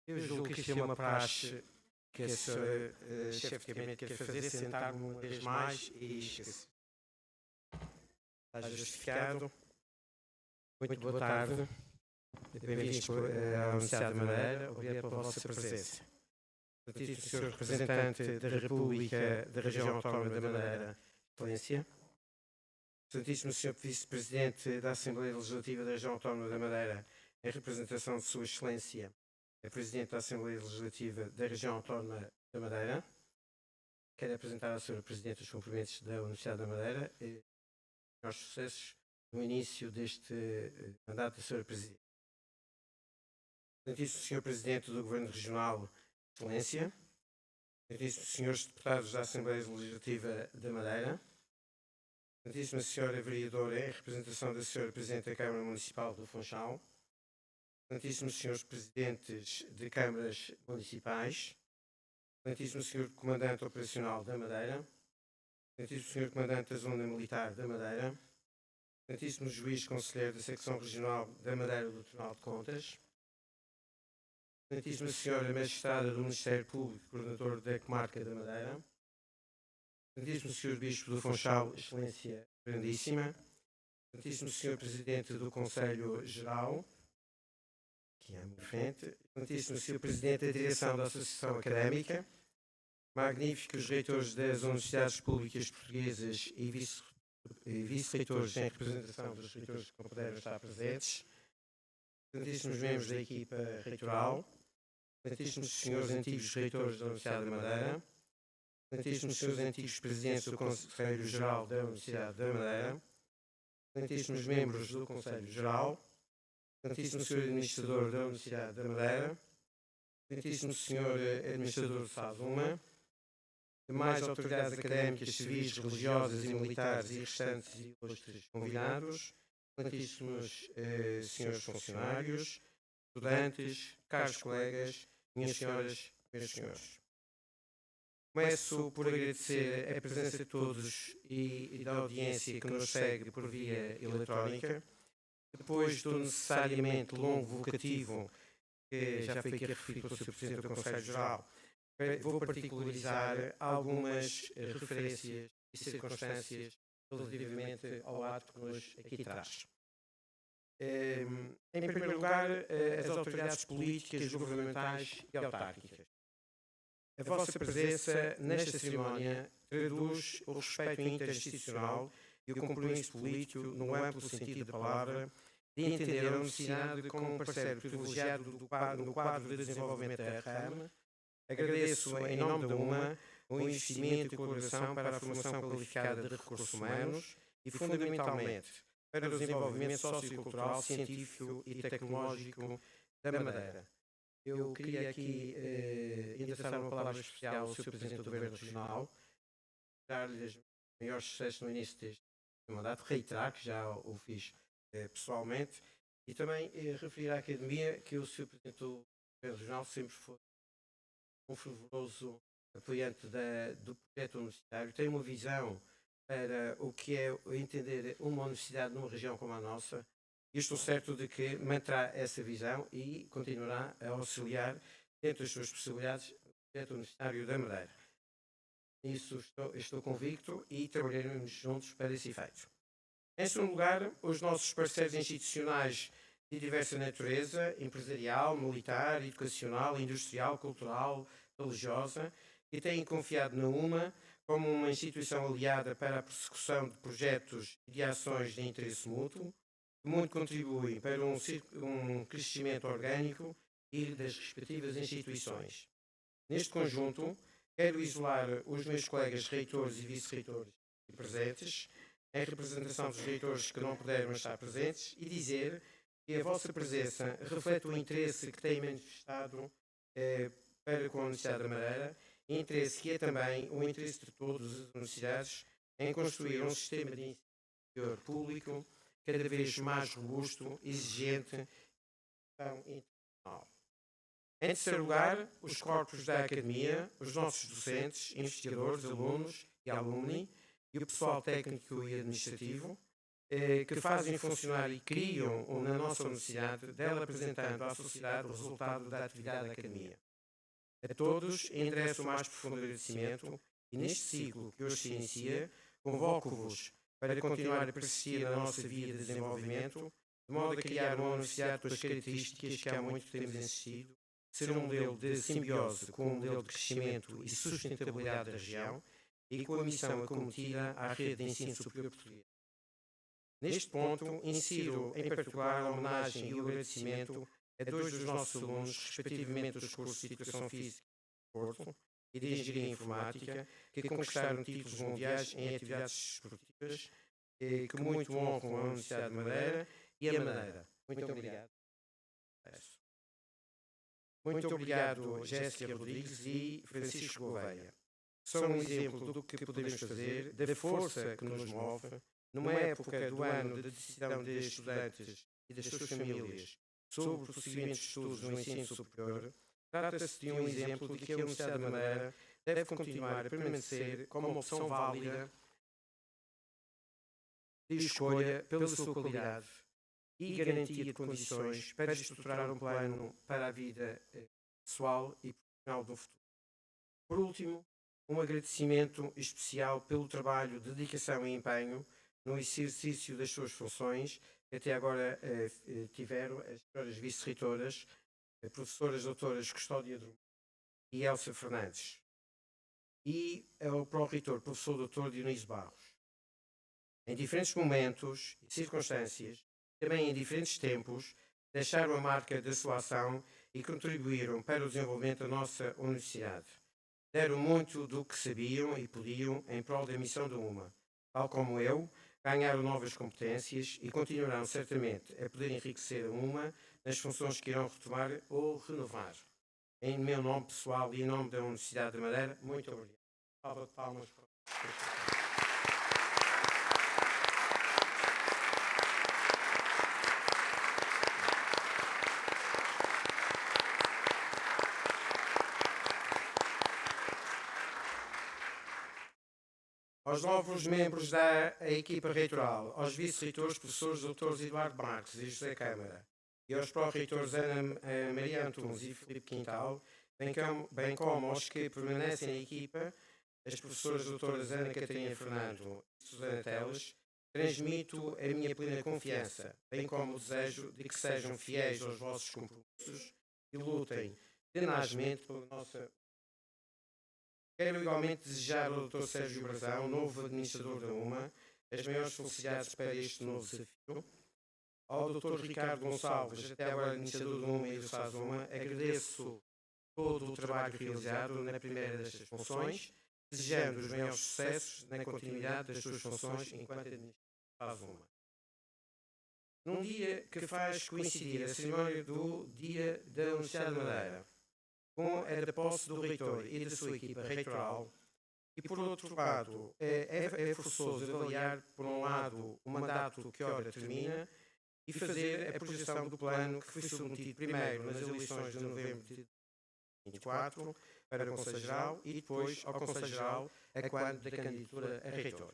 Eu julgo que isto é uma praxe que a senhora chefe de gabinete quer fazer, sentar-me uma vez mais e esquecer. Está justificado. Muito boa tarde. Bem-vindos à Universidade da Madeira. Obrigado pela vossa presença. Excelentíssimo Sr. Representante da República da Região Autónoma da Madeira, Excelência. Excelentíssimo Sr. Vice-Presidente da Assembleia Legislativa da Região Autónoma da Madeira, em representação de Sua Excelência, a Presidente da Assembleia Legislativa da Região Autónoma da Madeira. Quero apresentar à Sra. Presidente os cumprimentos da Universidade da Madeira e os sucessos no início deste mandato da Sra. Presidente. Excelentíssimo Sr. Presidente do Governo Regional, Excelência. Excelentíssimos Srs. Deputados da Assembleia Legislativa da Madeira. Excelentíssima Sra. Vereadora, em representação da Sra. Presidente da Câmara Municipal do Funchal. Excelentíssimos Srs. Presidentes de Câmaras Municipais. Excelentíssimo Sr. Comandante Operacional da Madeira. Excelentíssimo Sr. Comandante da Zona Militar da Madeira. Excelentíssimo Juiz Conselheiro da Secção Regional da Madeira do Tribunal de Contas. Excelentíssima Senhora Magistrada do Ministério Público, Coordenador da Comarca da Madeira. Excelentíssimo Sr. Bispo do Funchal, Excelência Grandíssima. Excelentíssimo Sr. Presidente do Conselho Geral, aqui à minha frente. Excelentíssimo Sr. Presidente da Direção da Associação Académica. Magníficos reitores das Universidades Públicas Portuguesas e vice-reitores em representação dos reitores que não puderam estar presentes. Excelentíssimos membros da equipa reitoral. Excelentíssimos senhores antigos reitores da Universidade da Madeira. Excelentíssimos senhores antigos presidentes do Conselho Geral da Universidade da Madeira. Excelentíssimos membros do Conselho Geral. Excelentíssimo Sr. Administrador da Universidade da Madeira. Excelentíssimo Sr. Administrador de Sazuma. Demais autoridades académicas, civis, religiosas e militares e restantes e ilustres convidados. Excelentíssimos senhores funcionários, estudantes, caros colegas, minhas senhoras, meus senhores. Começo por agradecer a presença de todos e da audiência que nos segue por via eletrónica. Depois do necessariamente longo vocativo que já foi aqui referido pelo Sr. Presidente do Conselho Geral, vou particularizar algumas referências e circunstâncias relativamente ao ato que nos aqui traz. Em primeiro lugar, as autoridades políticas, governamentais e autárquicas. A vossa presença nesta cerimónia traduz o respeito interinstitucional e o compromisso político, no amplo sentido da palavra, de entender a universidade como um parceiro privilegiado no quadro de desenvolvimento da RAM. Agradeço, em nome da UMA, o investimento e colaboração para a formação qualificada de recursos humanos e, fundamentalmente, para o desenvolvimento sociocultural, científico e tecnológico da Madeira. Eu queria aqui endereçar uma palavra especial ao Sr. Presidente do Governo Regional, dar-lhes maiores sucessos no início deste mandato, reiterar que já o fiz pessoalmente, e também referir à Academia que o Sr. Presidente do Governo Regional sempre foi um fervoroso apoiante do projeto universitário, tem uma visão para o que é entender uma universidade numa região como a nossa, e estou certo de que manterá essa visão e continuará a auxiliar, dentro das suas possibilidades, o projeto universitário da Madeira. Nisso estou convicto e trabalharemos juntos para esse efeito. Em segundo lugar, os nossos parceiros institucionais de diversa natureza, empresarial, militar, educacional, industrial, cultural, religiosa, que têm confiado na UMA como uma instituição aliada para a persecução de projetos e de ações de interesse mútuo, que muito contribuem para um crescimento orgânico e das respectivas instituições. Neste conjunto, quero isolar os meus colegas reitores e vice-reitores presentes, em representação dos reitores que não puderam estar presentes, e dizer que a vossa presença reflete o interesse que têm manifestado para com a Universidade da Madeira, interesse que é também o interesse de todas as universidades em construir um sistema de ensino superior público cada vez mais robusto, exigente e internacional. Em terceiro lugar, os corpos da academia, os nossos docentes, investigadores, alunos e alumni, e o pessoal técnico e administrativo, que fazem funcionar e criam na nossa universidade, dela apresentando à sociedade o resultado da atividade da academia. A todos endereço o mais profundo agradecimento e neste ciclo que hoje se inicia, convoco-vos para continuar a persistir na nossa via de desenvolvimento, de modo a criar uma universidade com as características que há muito temos insistido, ser um modelo de simbiose com um modelo de crescimento e sustentabilidade da região e com a missão acometida à rede de ensino superior português. Neste ponto, insiro em particular a homenagem e o agradecimento a dois dos nossos alunos, respectivamente dos cursos de Educação Física e Desporto e de Engenharia Informática, que conquistaram títulos mundiais em atividades esportivas que muito honram a Universidade de Madeira e a Madeira. Muito obrigado. Muito obrigado, Jéssica Rodrigues e Francisco Gouveia. São um exemplo do que podemos fazer, da força que nos move, numa época do ano de decisão de estudantes e das suas famílias sobre o prosseguimento de estudos no ensino superior. Trata-se de um exemplo de que a Universidade da Madeira deve continuar a permanecer como uma opção válida de escolha pela sua qualidade e garantia de condições para estruturar um plano para a vida pessoal e profissional do futuro. Por último, um agradecimento especial pelo trabalho, dedicação e empenho no exercício das suas funções, que até agora tiveram as senhoras vice-reitoras, professoras doutoras Custódia Drummond e Elsa Fernandes, e ao pró-reitor, professor doutor Dionísio Barros. Em diferentes momentos e circunstâncias, também em diferentes tempos, deixaram a marca da sua ação e contribuíram para o desenvolvimento da nossa universidade. Deram muito do que sabiam e podiam em prol da missão da UMA. Tal como eu, ganharam novas competências e continuarão certamente a poder enriquecer a UMA nas funções que irão retomar ou renovar. Em meu nome pessoal e em nome da Universidade de Madeira, muito obrigado. Salva de palmas para o aos novos membros da equipa reitoral, aos vice-reitores, professores doutores Eduardo Marques e José Câmara, e aos pró-reitores Ana Maria Antunes e Filipe Quintal, bem como aos que permanecem na equipa, as professoras doutoras Ana Catarina Fernando e Susana Teles, transmito a minha plena confiança, bem como o desejo de que sejam fiéis aos vossos compromissos e lutem tenazmente pela nossa. Quero igualmente desejar ao Dr. Sérgio Brazão, novo administrador da UMA, as maiores felicidades para este novo desafio. Ao Dr. Ricardo Gonçalves, até agora administrador da UMA e do SAS UMA, agradeço todo o trabalho realizado na primeira destas funções, desejando os maiores sucessos na continuidade das suas funções enquanto administrador do SAS UMA. Num dia que faz coincidir a cerimónia do Dia da Universidade de Madeira, com a da posse do reitor e da sua equipa reitoral, e por outro lado é forçoso avaliar, por um lado, o mandato que ora termina e fazer a projeção do plano que foi submetido primeiro nas eleições de novembro de 2024 para o Conselho Geral e depois ao Conselho Geral a quando da candidatura a reitor.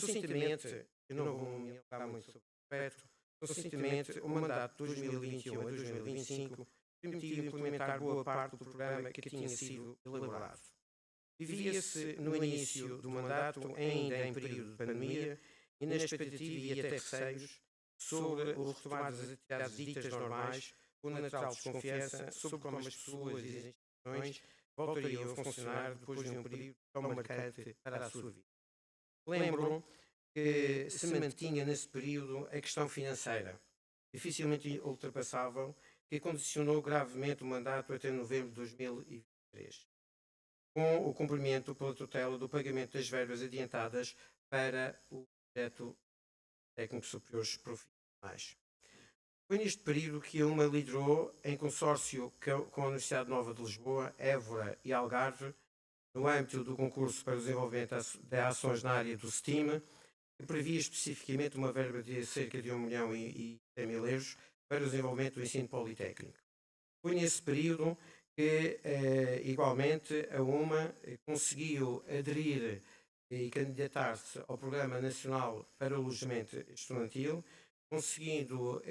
Sucintamente, eu não vou me alongar muito sobre o aspecto, sucintamente, o mandato de 2021 a 2025 permitiu implementar boa parte do programa que tinha sido elaborado. Vivia-se no início do mandato, ainda em período de pandemia, e na expectativa e até receios sobre o retomar das atividades ditas normais, com natural desconfiança sobre como as pessoas e as instituições voltariam a funcionar depois de um período tão marcante para a sua vida. Lembro que se mantinha nesse período a questão financeira, dificilmente ultrapassável, que condicionou gravemente o mandato até novembro de 2023, com o cumprimento pela tutela do pagamento das verbas adiantadas para o projeto técnico superiores profissionais. Foi neste período que a UMA liderou, em consórcio com a Universidade Nova de Lisboa, Évora e Algarve, no âmbito do concurso para o desenvolvimento de ações na área do STEAM, que previa especificamente uma verba de cerca de 1.100.000 euros para o desenvolvimento do ensino politécnico. Foi nesse período que, igualmente, a UMA conseguiu aderir e candidatar-se ao Programa Nacional para o Alojamento Estudantil, conseguindo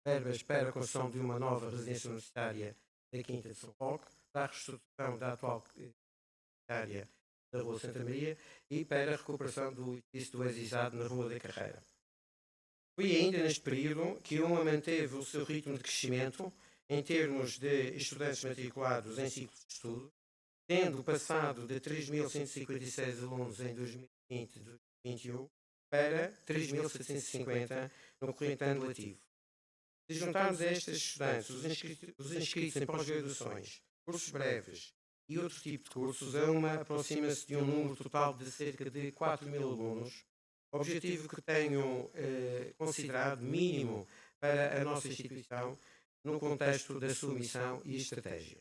verbas para a construção de uma nova residência universitária da Quinta de São Roque, para a reestruturação da atual área da Rua Santa Maria e para a recuperação do edifício do Exisado na Rua da Carreira. Foi ainda neste período que a UMA manteve o seu ritmo de crescimento em termos de estudantes matriculados em ciclos de estudo, tendo passado de 3.156 alunos em 2020 e 2021 para 3.750 no corrente ano letivo. Se juntarmos a estes estudantes os inscritos em pós-graduações, cursos breves e outro tipo de cursos, a UMA aproxima-se de um número total de cerca de 4.000 alunos, objetivo que tenho considerado mínimo para a nossa instituição no contexto da sua missão e estratégia.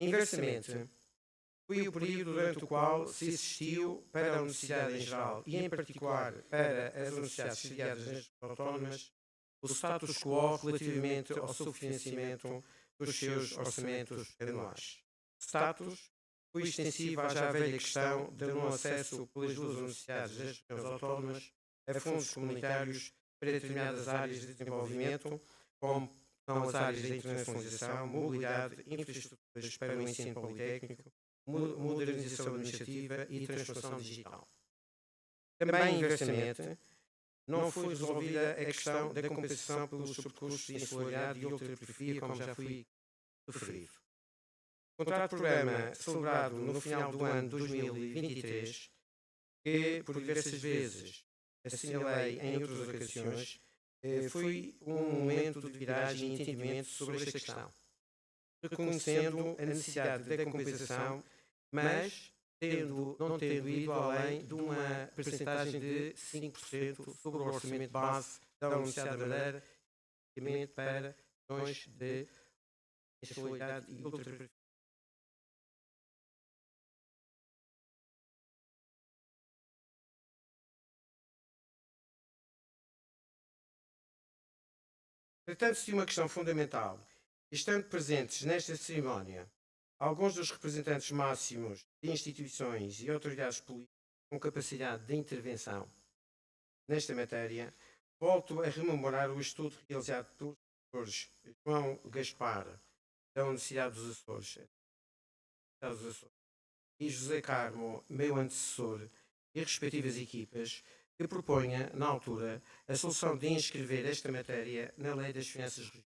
Inversamente, foi o período durante o qual se assistiu para a Universidade em geral e em particular para as universidades sediadas nas autónomas o status quo relativamente ao subfinanciamento dos seus orçamentos anuais. Status foi extensivo à já velha questão do não acesso pelas duas universidades das regiões autónomas a fundos comunitários para determinadas áreas de desenvolvimento, como são as áreas da internacionalização, mobilidade, infraestruturas para o ensino politécnico, modernização administrativa e transformação digital. Também, inversamente, não foi resolvida a questão da compensação pelos subcursos de insularidade e ultraperifia, como já foi referido. O contrato-programa celebrado no final do ano de 2023, que por diversas vezes assinalei em outras ocasiões, foi um momento de viragem e entendimento sobre esta questão, reconhecendo a necessidade da compensação, mas não tendo ido além de uma percentagem de 5% sobre o orçamento base da Universidade da Madeira, para questões de insularidade e ultraperifia. Tratando-se de uma questão fundamental, estando presentes nesta cerimónia alguns dos representantes máximos de instituições e autoridades políticas com capacidade de intervenção nesta matéria, volto a rememorar o estudo realizado pelos professores João Gaspar, da Universidade dos Açores, e José Carmo, meu antecessor, e respectivas equipas, que proponha, na altura, a solução de inscrever esta matéria na Lei das Finanças Regionais.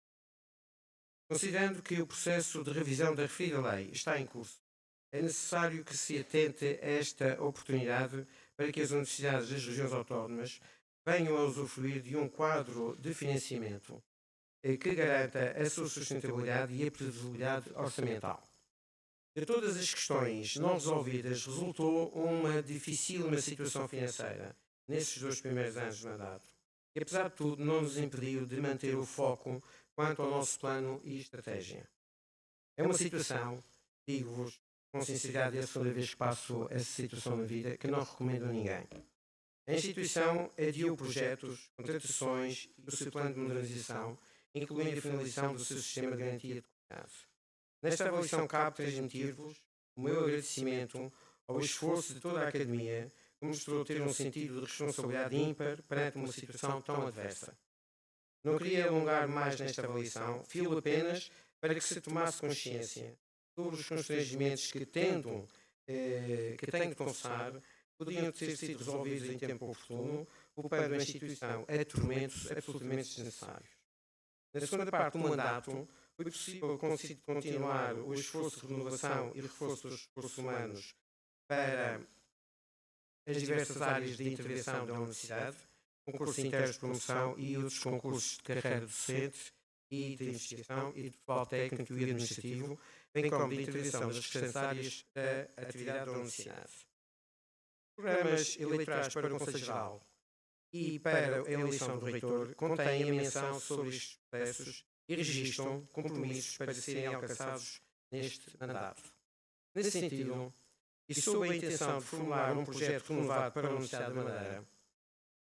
Considerando que o processo de revisão da referida lei está em curso, é necessário que se atente a esta oportunidade para que as universidades das regiões autónomas venham a usufruir de um quadro de financiamento que garanta a sua sustentabilidade e a previsibilidade orçamental. De todas as questões não resolvidas, resultou uma dificílima situação financeira nesses 2 primeiros anos de mandato, que apesar de tudo não nos impediu de manter o foco quanto ao nosso plano e estratégia. É uma situação, digo-vos com sinceridade, é a segunda vez que passo essa situação na vida, que não recomendo a ninguém. A instituição adiou projetos, contratações e o seu plano de modernização, incluindo a finalização do seu sistema de garantia de qualidade. Nesta avaliação cabe transmitir-vos o meu agradecimento ao esforço de toda a Academia, que mostrou ter um sentido de responsabilidade ímpar perante uma situação tão adversa. Não queria alongar mais nesta avaliação, fio apenas para que se tomasse consciência sobre os constrangimentos que tenho de confessar, podiam ter sido resolvidos em tempo oportuno, poupando a instituição a tormentos absolutamente desnecessários. Na segunda parte do mandato, foi possível continuar o esforço de renovação e reforço dos recursos humanos para as diversas áreas de intervenção da Universidade, concursos internos de promoção e outros concursos de carreira docente e de investigação e de pessoal técnico e administrativo, bem como de intervenção nas restantes áreas da atividade da Universidade. Programas eleitorais para o Conselho Geral e para a eleição do reitor contêm a menção sobre estes processos e registram compromissos para serem alcançados neste mandato. Nesse sentido, e sob a intenção de formular um projeto renovado para a Universidade da Madeira,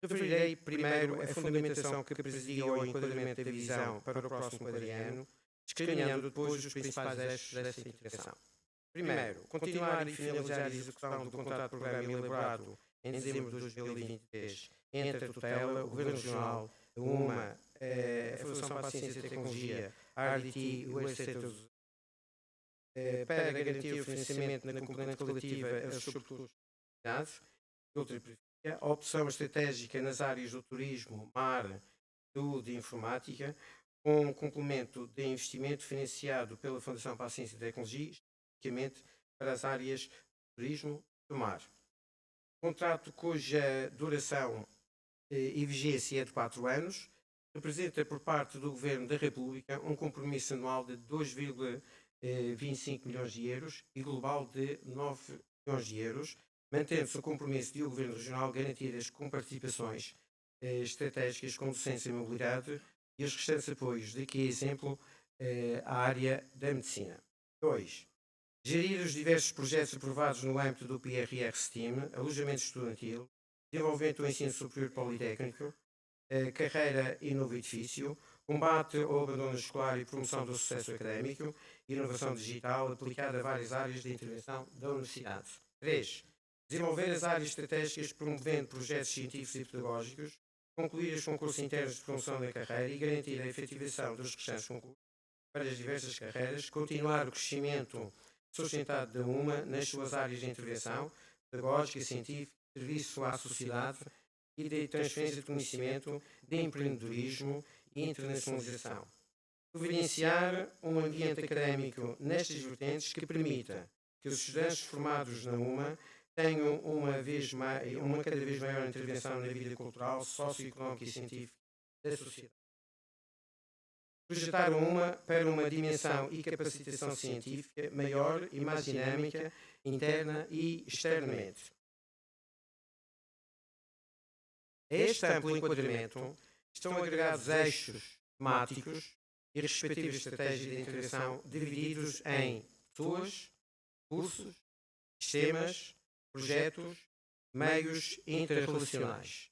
referirei primeiro a fundamentação que presidia ao enquadramento da visão para o próximo quadriênio, descaminhando depois os principais eixos dessa intervenção. Primeiro, continuar e finalizar a execução do contrato de programa elaborado em dezembro de 2023 entre a tutela, o Governo Regional, a UMA, a Fundação para a Ciência e Tecnologia, a RDT e o Estados para garantir o financiamento na componente relativa às sobretudo a opção estratégica nas áreas do turismo, mar, saúde e informática, com um complemento de investimento financiado pela Fundação para a Ciência e Tecnologia, especificamente para as áreas do turismo e do mar. Contrato cuja duração e vigência é de 4 anos, representa por parte do Governo da República um compromisso anual de 2,25 milhões de euros e global de 9 milhões de euros, mantendo-se o compromisso de o Governo Regional garantir as comparticipações estratégicas com docência e mobilidade e os restantes apoios, daqui a exemplo à área da medicina. 2. Gerir os diversos projetos aprovados no âmbito do PRR-STEAM, alojamento estudantil, desenvolvimento do ensino superior politécnico, carreira e novo edifício, combate ao abandono escolar e promoção do sucesso académico, inovação digital aplicada a várias áreas de intervenção da Universidade. 3. Desenvolver as áreas estratégicas promovendo projetos científicos e pedagógicos, concluir os concursos internos de promoção da carreira e garantir a efetivação dos restantes concursos para as diversas carreiras, continuar o crescimento sustentado da UMA nas suas áreas de intervenção, pedagógica, científica, serviço à sociedade e de transferência de conhecimento, de empreendedorismo e internacionalização. Providenciar um ambiente académico nestas vertentes que permita que os estudantes formados na UMA tenham uma cada vez maior intervenção na vida cultural, socioeconómica e científica da sociedade. Projetar uma para uma dimensão e capacitação científica maior e mais dinâmica, interna e externamente. A este amplo enquadramento estão agregados eixos temáticos e respectivas estratégias de intervenção divididos em pessoas, cursos, sistemas, projetos, meios interrelacionais,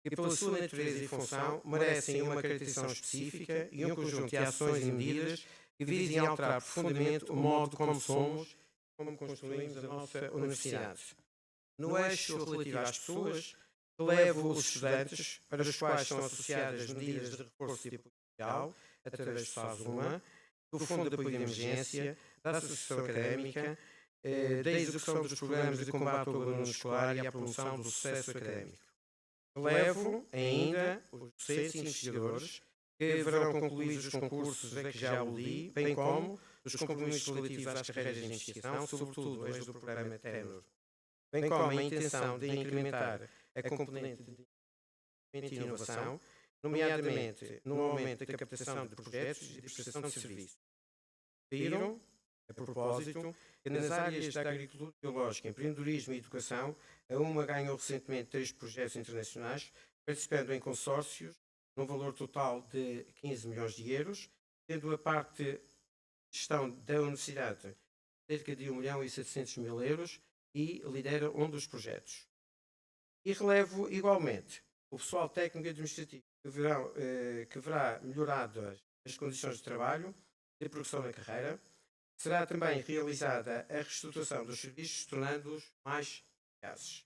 que pela sua natureza e função merecem uma caracterização específica e um conjunto de ações e medidas que visem alterar profundamente o modo como somos e como construímos a nossa universidade. No eixo relativo às pessoas, relevo os estudantes, para os quais são associadas medidas de reforço e apoio social, através do SASUMA, do Fundo de Apoio de Emergência, da Associação Académica, da execução dos programas de combate ao abandono escolar e à promoção do sucesso académico. Relevo ainda os docentes e investigadores que verão concluídos os concursos a que já aludi, bem como os compromissos relativos às carreiras de investigação, sobretudo as do programa Tenor, bem como a intenção de incrementar a componente de inovação, nomeadamente no aumento da captação de projetos e de prestação de serviços. Viram, a propósito, que nas áreas da agricultura biológica, empreendedorismo e educação, a UMA ganhou recentemente 3 projetos internacionais, participando em consórcios, num valor total de 15 milhões de euros, tendo a parte de gestão da universidade cerca de 1.700.000 euros e lidera um dos projetos. E relevo igualmente o pessoal técnico e administrativo que verá melhoradas as condições de trabalho, de progressão na carreira, Será também realizada a reestruturação dos serviços, tornando-os mais eficazes.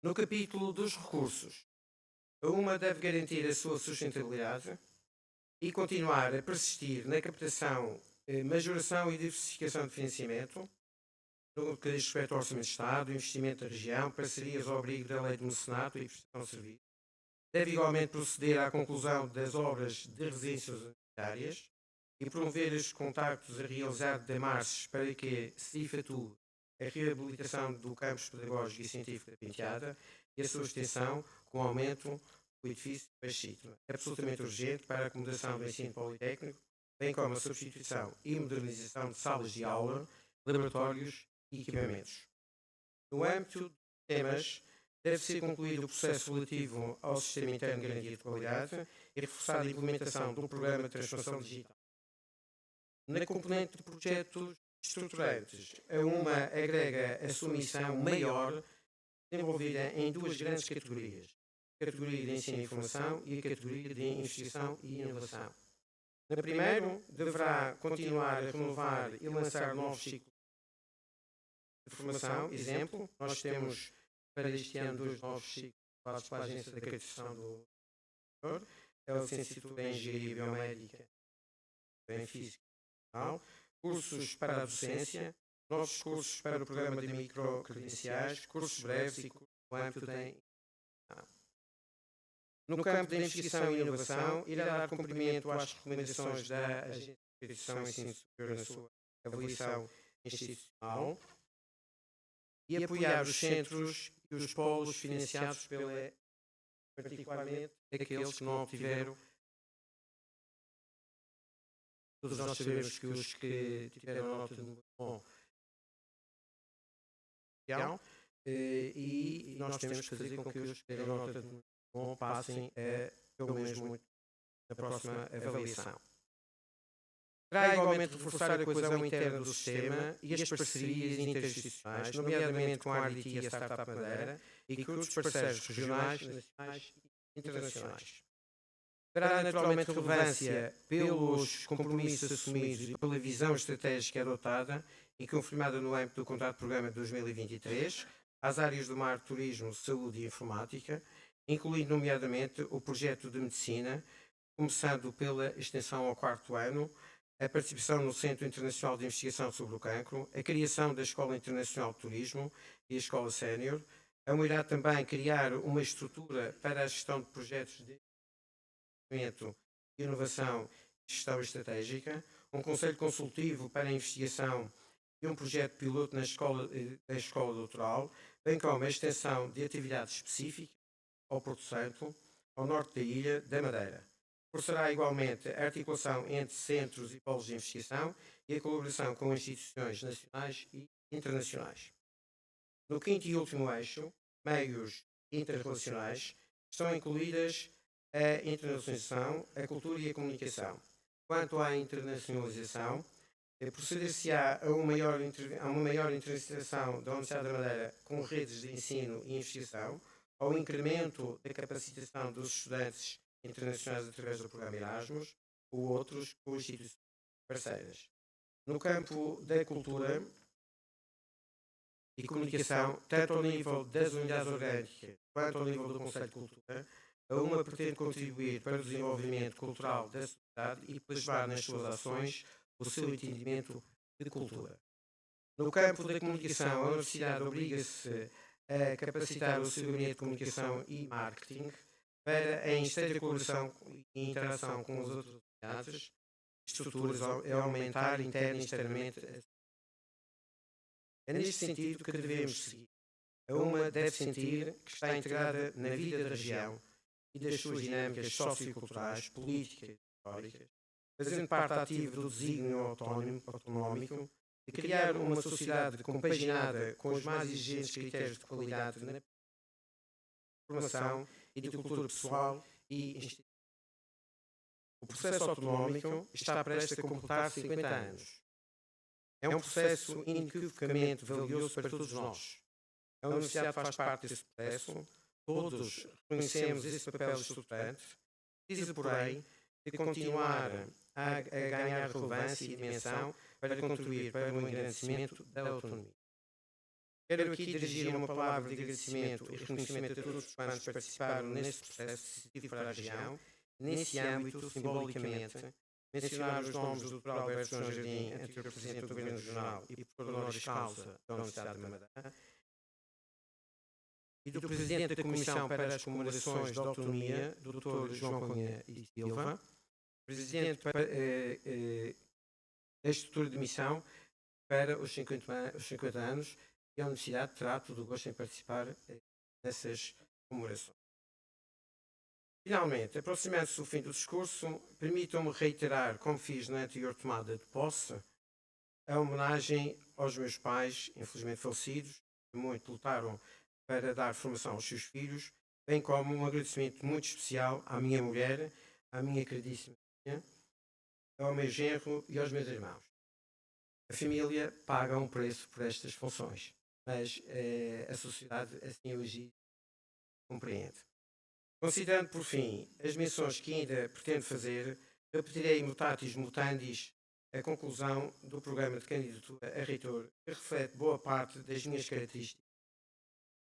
No capítulo dos recursos, a UMA deve garantir a sua sustentabilidade e continuar a persistir na captação, majoração e diversificação de financiamento, no que diz respeito ao Orçamento de Estado, investimento da região, parcerias ao abrigo da Lei do Mecenato e prestação de serviços. Deve igualmente proceder à conclusão das obras de residências universitárias e promover os contactos a realizar de marços para que se efetue a reabilitação do campus pedagógico e científico da Penteada e a sua extensão com aumento do edifício Pachito. É absolutamente urgente para a acomodação do ensino politécnico, bem como a substituição e modernização de salas de aula, laboratórios e equipamentos. No âmbito dos temas, deve ser concluído o processo relativo ao Sistema Interno de Garantia de Qualidade e reforçada a implementação do Programa de Transformação Digital. Na componente de projetos estruturantes, a UMA agrega a sua missão maior, desenvolvida em duas grandes categorias: a categoria de ensino e informação e a categoria de investigação e inovação. Na primeira, deverá continuar a renovar e lançar novos ciclos de formação. Exemplo, nós temos para este ano 2 novos ciclos levados pela Agência de Acreditação do Setor, é a licenciatura em Engenharia Biomédica, em Física, cursos para a docência, novos cursos para o programa de microcredenciais, cursos breves e cursos no âmbito da No campo da investigação e inovação, irá dar cumprimento às recomendações da Agência de Acreditação e Ensino Superior na sua avaliação institucional e apoiar os centros e os polos financiados particularmente aqueles que não obtiveram. Todos nós sabemos que os que tiveram nota de muito bom e nós temos que fazer com que os que tiveram nota de muito bom passem pelo menos muito na próxima avaliação. Terá igualmente reforçar a coesão interna do sistema e as parcerias interinstitucionais, nomeadamente com a RDT e a Startup Madeira e com outros parceiros regionais, nacionais e internacionais. Terá naturalmente relevância pelos compromissos assumidos e pela visão estratégica adotada e confirmada no âmbito do contrato de programa de 2023 às áreas do mar, turismo, saúde e informática, incluindo nomeadamente o projeto de medicina, começando pela extensão ao 4º ano, a participação no Centro Internacional de Investigação sobre o Cancro, a criação da Escola Internacional de Turismo e a Escola Sénior. A UMA irá também criar uma estrutura para a gestão de projetos de desenvolvimento, inovação e gestão estratégica, um conselho consultivo para a investigação e um projeto piloto na escola doutoral, bem como a extensão de atividades específicas ao Porto Santo, ao norte da ilha da Madeira. Reforçará igualmente a articulação entre centros e polos de investigação e a colaboração com instituições nacionais e internacionais. No 5º e último eixo, meios interrelacionais, estão incluídas a internacionalização, a cultura e a comunicação. Quanto à internacionalização, proceder-se-á a uma maior internacionalização da Universidade da Madeira com redes de ensino e investigação, ao incremento da capacitação dos estudantes internacionais através do programa Erasmus ou outros com instituições parceiras. No campo da cultura e comunicação, tanto ao nível das unidades orgânicas quanto ao nível do Conselho de Cultura, a UMA pretende contribuir para o desenvolvimento cultural da sociedade e plasmar nas suas ações o seu entendimento de cultura. No campo da comunicação, a Universidade obriga-se a capacitar o seu gabinete de comunicação e marketing para, em estreita colaboração e interação com as outras unidades e estruturas, a aumentar interna e externamente. É neste sentido que devemos seguir. A UMA deve sentir que está integrada na vida da região e das suas dinâmicas socioculturais, políticas e históricas, fazendo parte ativa do desígnio autonómico de criar uma sociedade compaginada com os mais exigentes critérios de qualidade na formação e de cultura pessoal e institucional. O processo autonómico está prestes a completar 50 anos. É um processo inequivocamente valioso para todos nós. A Universidade faz parte desse processo, todos reconhecemos esse papel estruturante, precisa, porém, de continuar a ganhar relevância e dimensão para contribuir para o engrandecimento da autonomia. Quero aqui dirigir uma palavra de agradecimento e reconhecimento a todos quantos participaram neste processo decisivo para a região. Nesse âmbito, simbolicamente, mencionar os nomes do Dr. Alberto João Jardim, anterior Presidente do Governo Regional e professor honoris causa da Universidade de Madeira, e do Presidente da Comissão para as Comemorações da Autonomia, Dr. João Cunha e Silva, Presidente da Estrutura de Missão para os 50 anos, e a Universidade terá todo o gosto em participar nessas comemorações. Finalmente, aproximando-se o fim do discurso, permitam-me reiterar, como fiz na anterior tomada de posse, a homenagem aos meus pais, infelizmente falecidos, que muito lutaram para dar formação aos seus filhos, bem como um agradecimento muito especial à minha mulher, à minha queridíssima filha, ao meu genro e aos meus irmãos. A família paga um preço por estas funções, mas a sociedade assim hoje compreende. Considerando, por fim, as menções que ainda pretendo fazer, repetirei mutatis mutandis a conclusão do programa de candidatura a reitor, que reflete boa parte das minhas características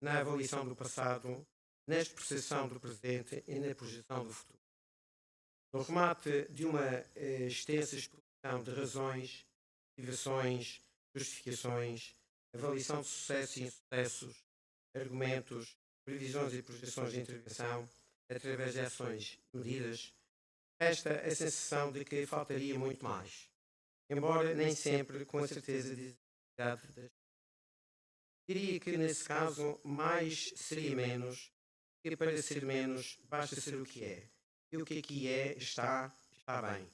na avaliação do passado, na percepção do presente e na projeção do futuro. No remate de uma extensa exposição de razões, motivações, justificações, avaliação de sucessos e insucessos, argumentos, previsões e projeções de intervenção, através de ações medidas, resta a sensação de que faltaria muito mais, embora nem sempre com a certeza de exatidade das. Diria que, nesse caso, mais seria menos, que para ser menos basta ser o que é. E o que aqui é, está bem.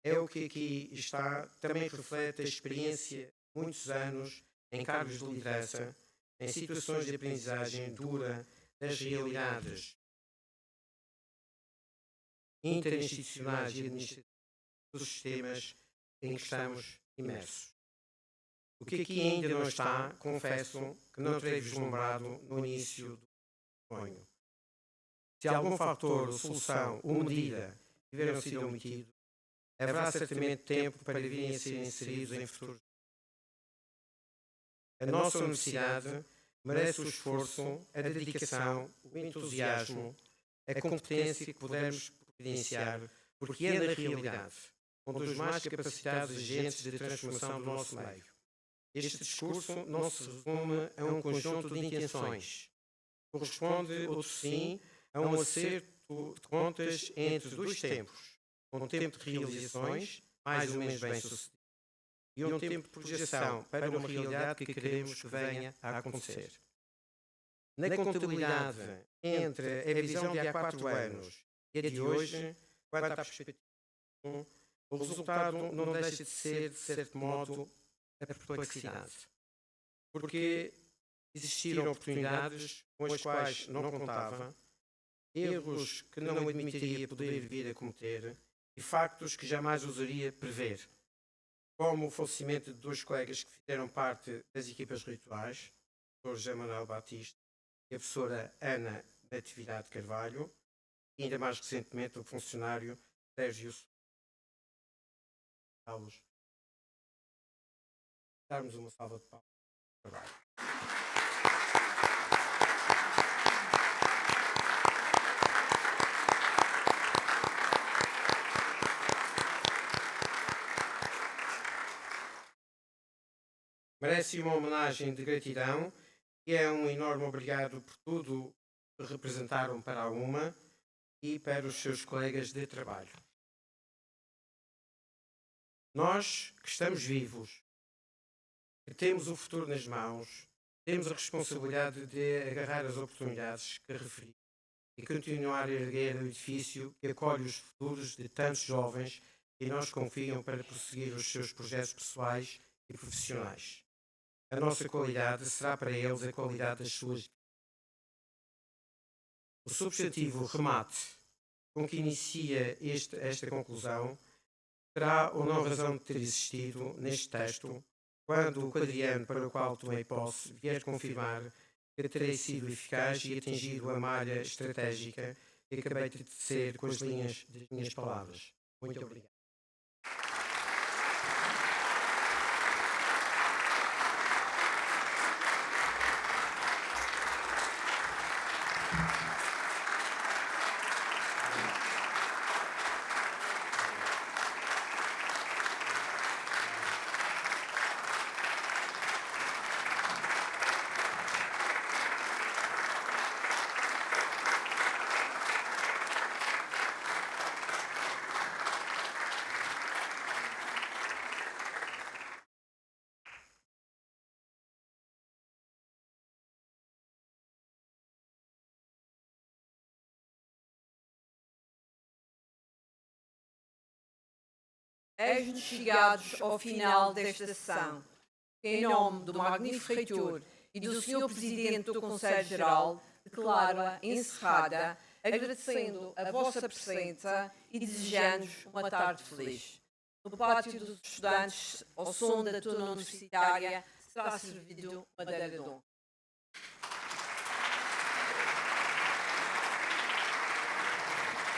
É o que aqui está, também reflete a experiência de muitos anos em cargos de liderança, em situações de aprendizagem dura das realidades interinstitucionais e administrativas dos sistemas em que estamos imersos. O que aqui ainda não está, confesso que não terei vislumbrado no início do sonho. Se algum fator, solução ou medida tiveram sido omitidos, haverá certamente tempo para virem a ser inseridos em futuros. A nossa universidade merece o esforço, a dedicação, o entusiasmo, a competência que pudermos providenciar, porque é na realidade um dos mais capacitados agentes de transformação do nosso meio. Este discurso não se resume a um conjunto de intenções. Corresponde, outro sim, a um acerto de contas entre dois tempos. Um tempo de realizações, mais ou menos bem-sucedido, e um tempo de projeção para uma realidade que queremos que venha a acontecer. Na contabilidade entre a visão de há 4 anos e a de hoje, quanto à perspectiva, o resultado não deixa de ser, de certo modo, a perplexidade. Porque existiram oportunidades com as quais não contava, erros que não admitiria poder vir a cometer e factos que jamais ousaria prever, como o falecimento de 2 colegas que fizeram parte das equipas rituais, o Dr. José Manuel Batista e a professora Ana Natividade Carvalho, e ainda mais recentemente o funcionário Sérgio Carlos. Darmos uma salva de palmas. Merece uma homenagem de gratidão e é um enorme obrigado por tudo que representaram para a UMA e para os seus colegas de trabalho. Nós que estamos vivos, que temos o futuro nas mãos, temos a responsabilidade de agarrar as oportunidades que referi e continuar a erguer o edifício que acolhe os futuros de tantos jovens que nos confiam para prosseguir os seus projetos pessoais e profissionais. A nossa qualidade será para eles a qualidade das suas. O substantivo remate com que inicia esta conclusão terá ou não razão de ter existido neste texto quando o quadriano para o qual tomei posse vier confirmar que terei sido eficaz e atingido a malha estratégica que acabei de tecer com as linhas das minhas palavras. Muito obrigado. Eis-nos chegados ao final desta sessão. Em nome do magnífico reitor e do Sr. Presidente do Conselho Geral, declaro-a encerrada, agradecendo a vossa presença e desejando-vos uma tarde feliz. No pátio dos estudantes, ao som da tona universitária, será servido madeira de honra.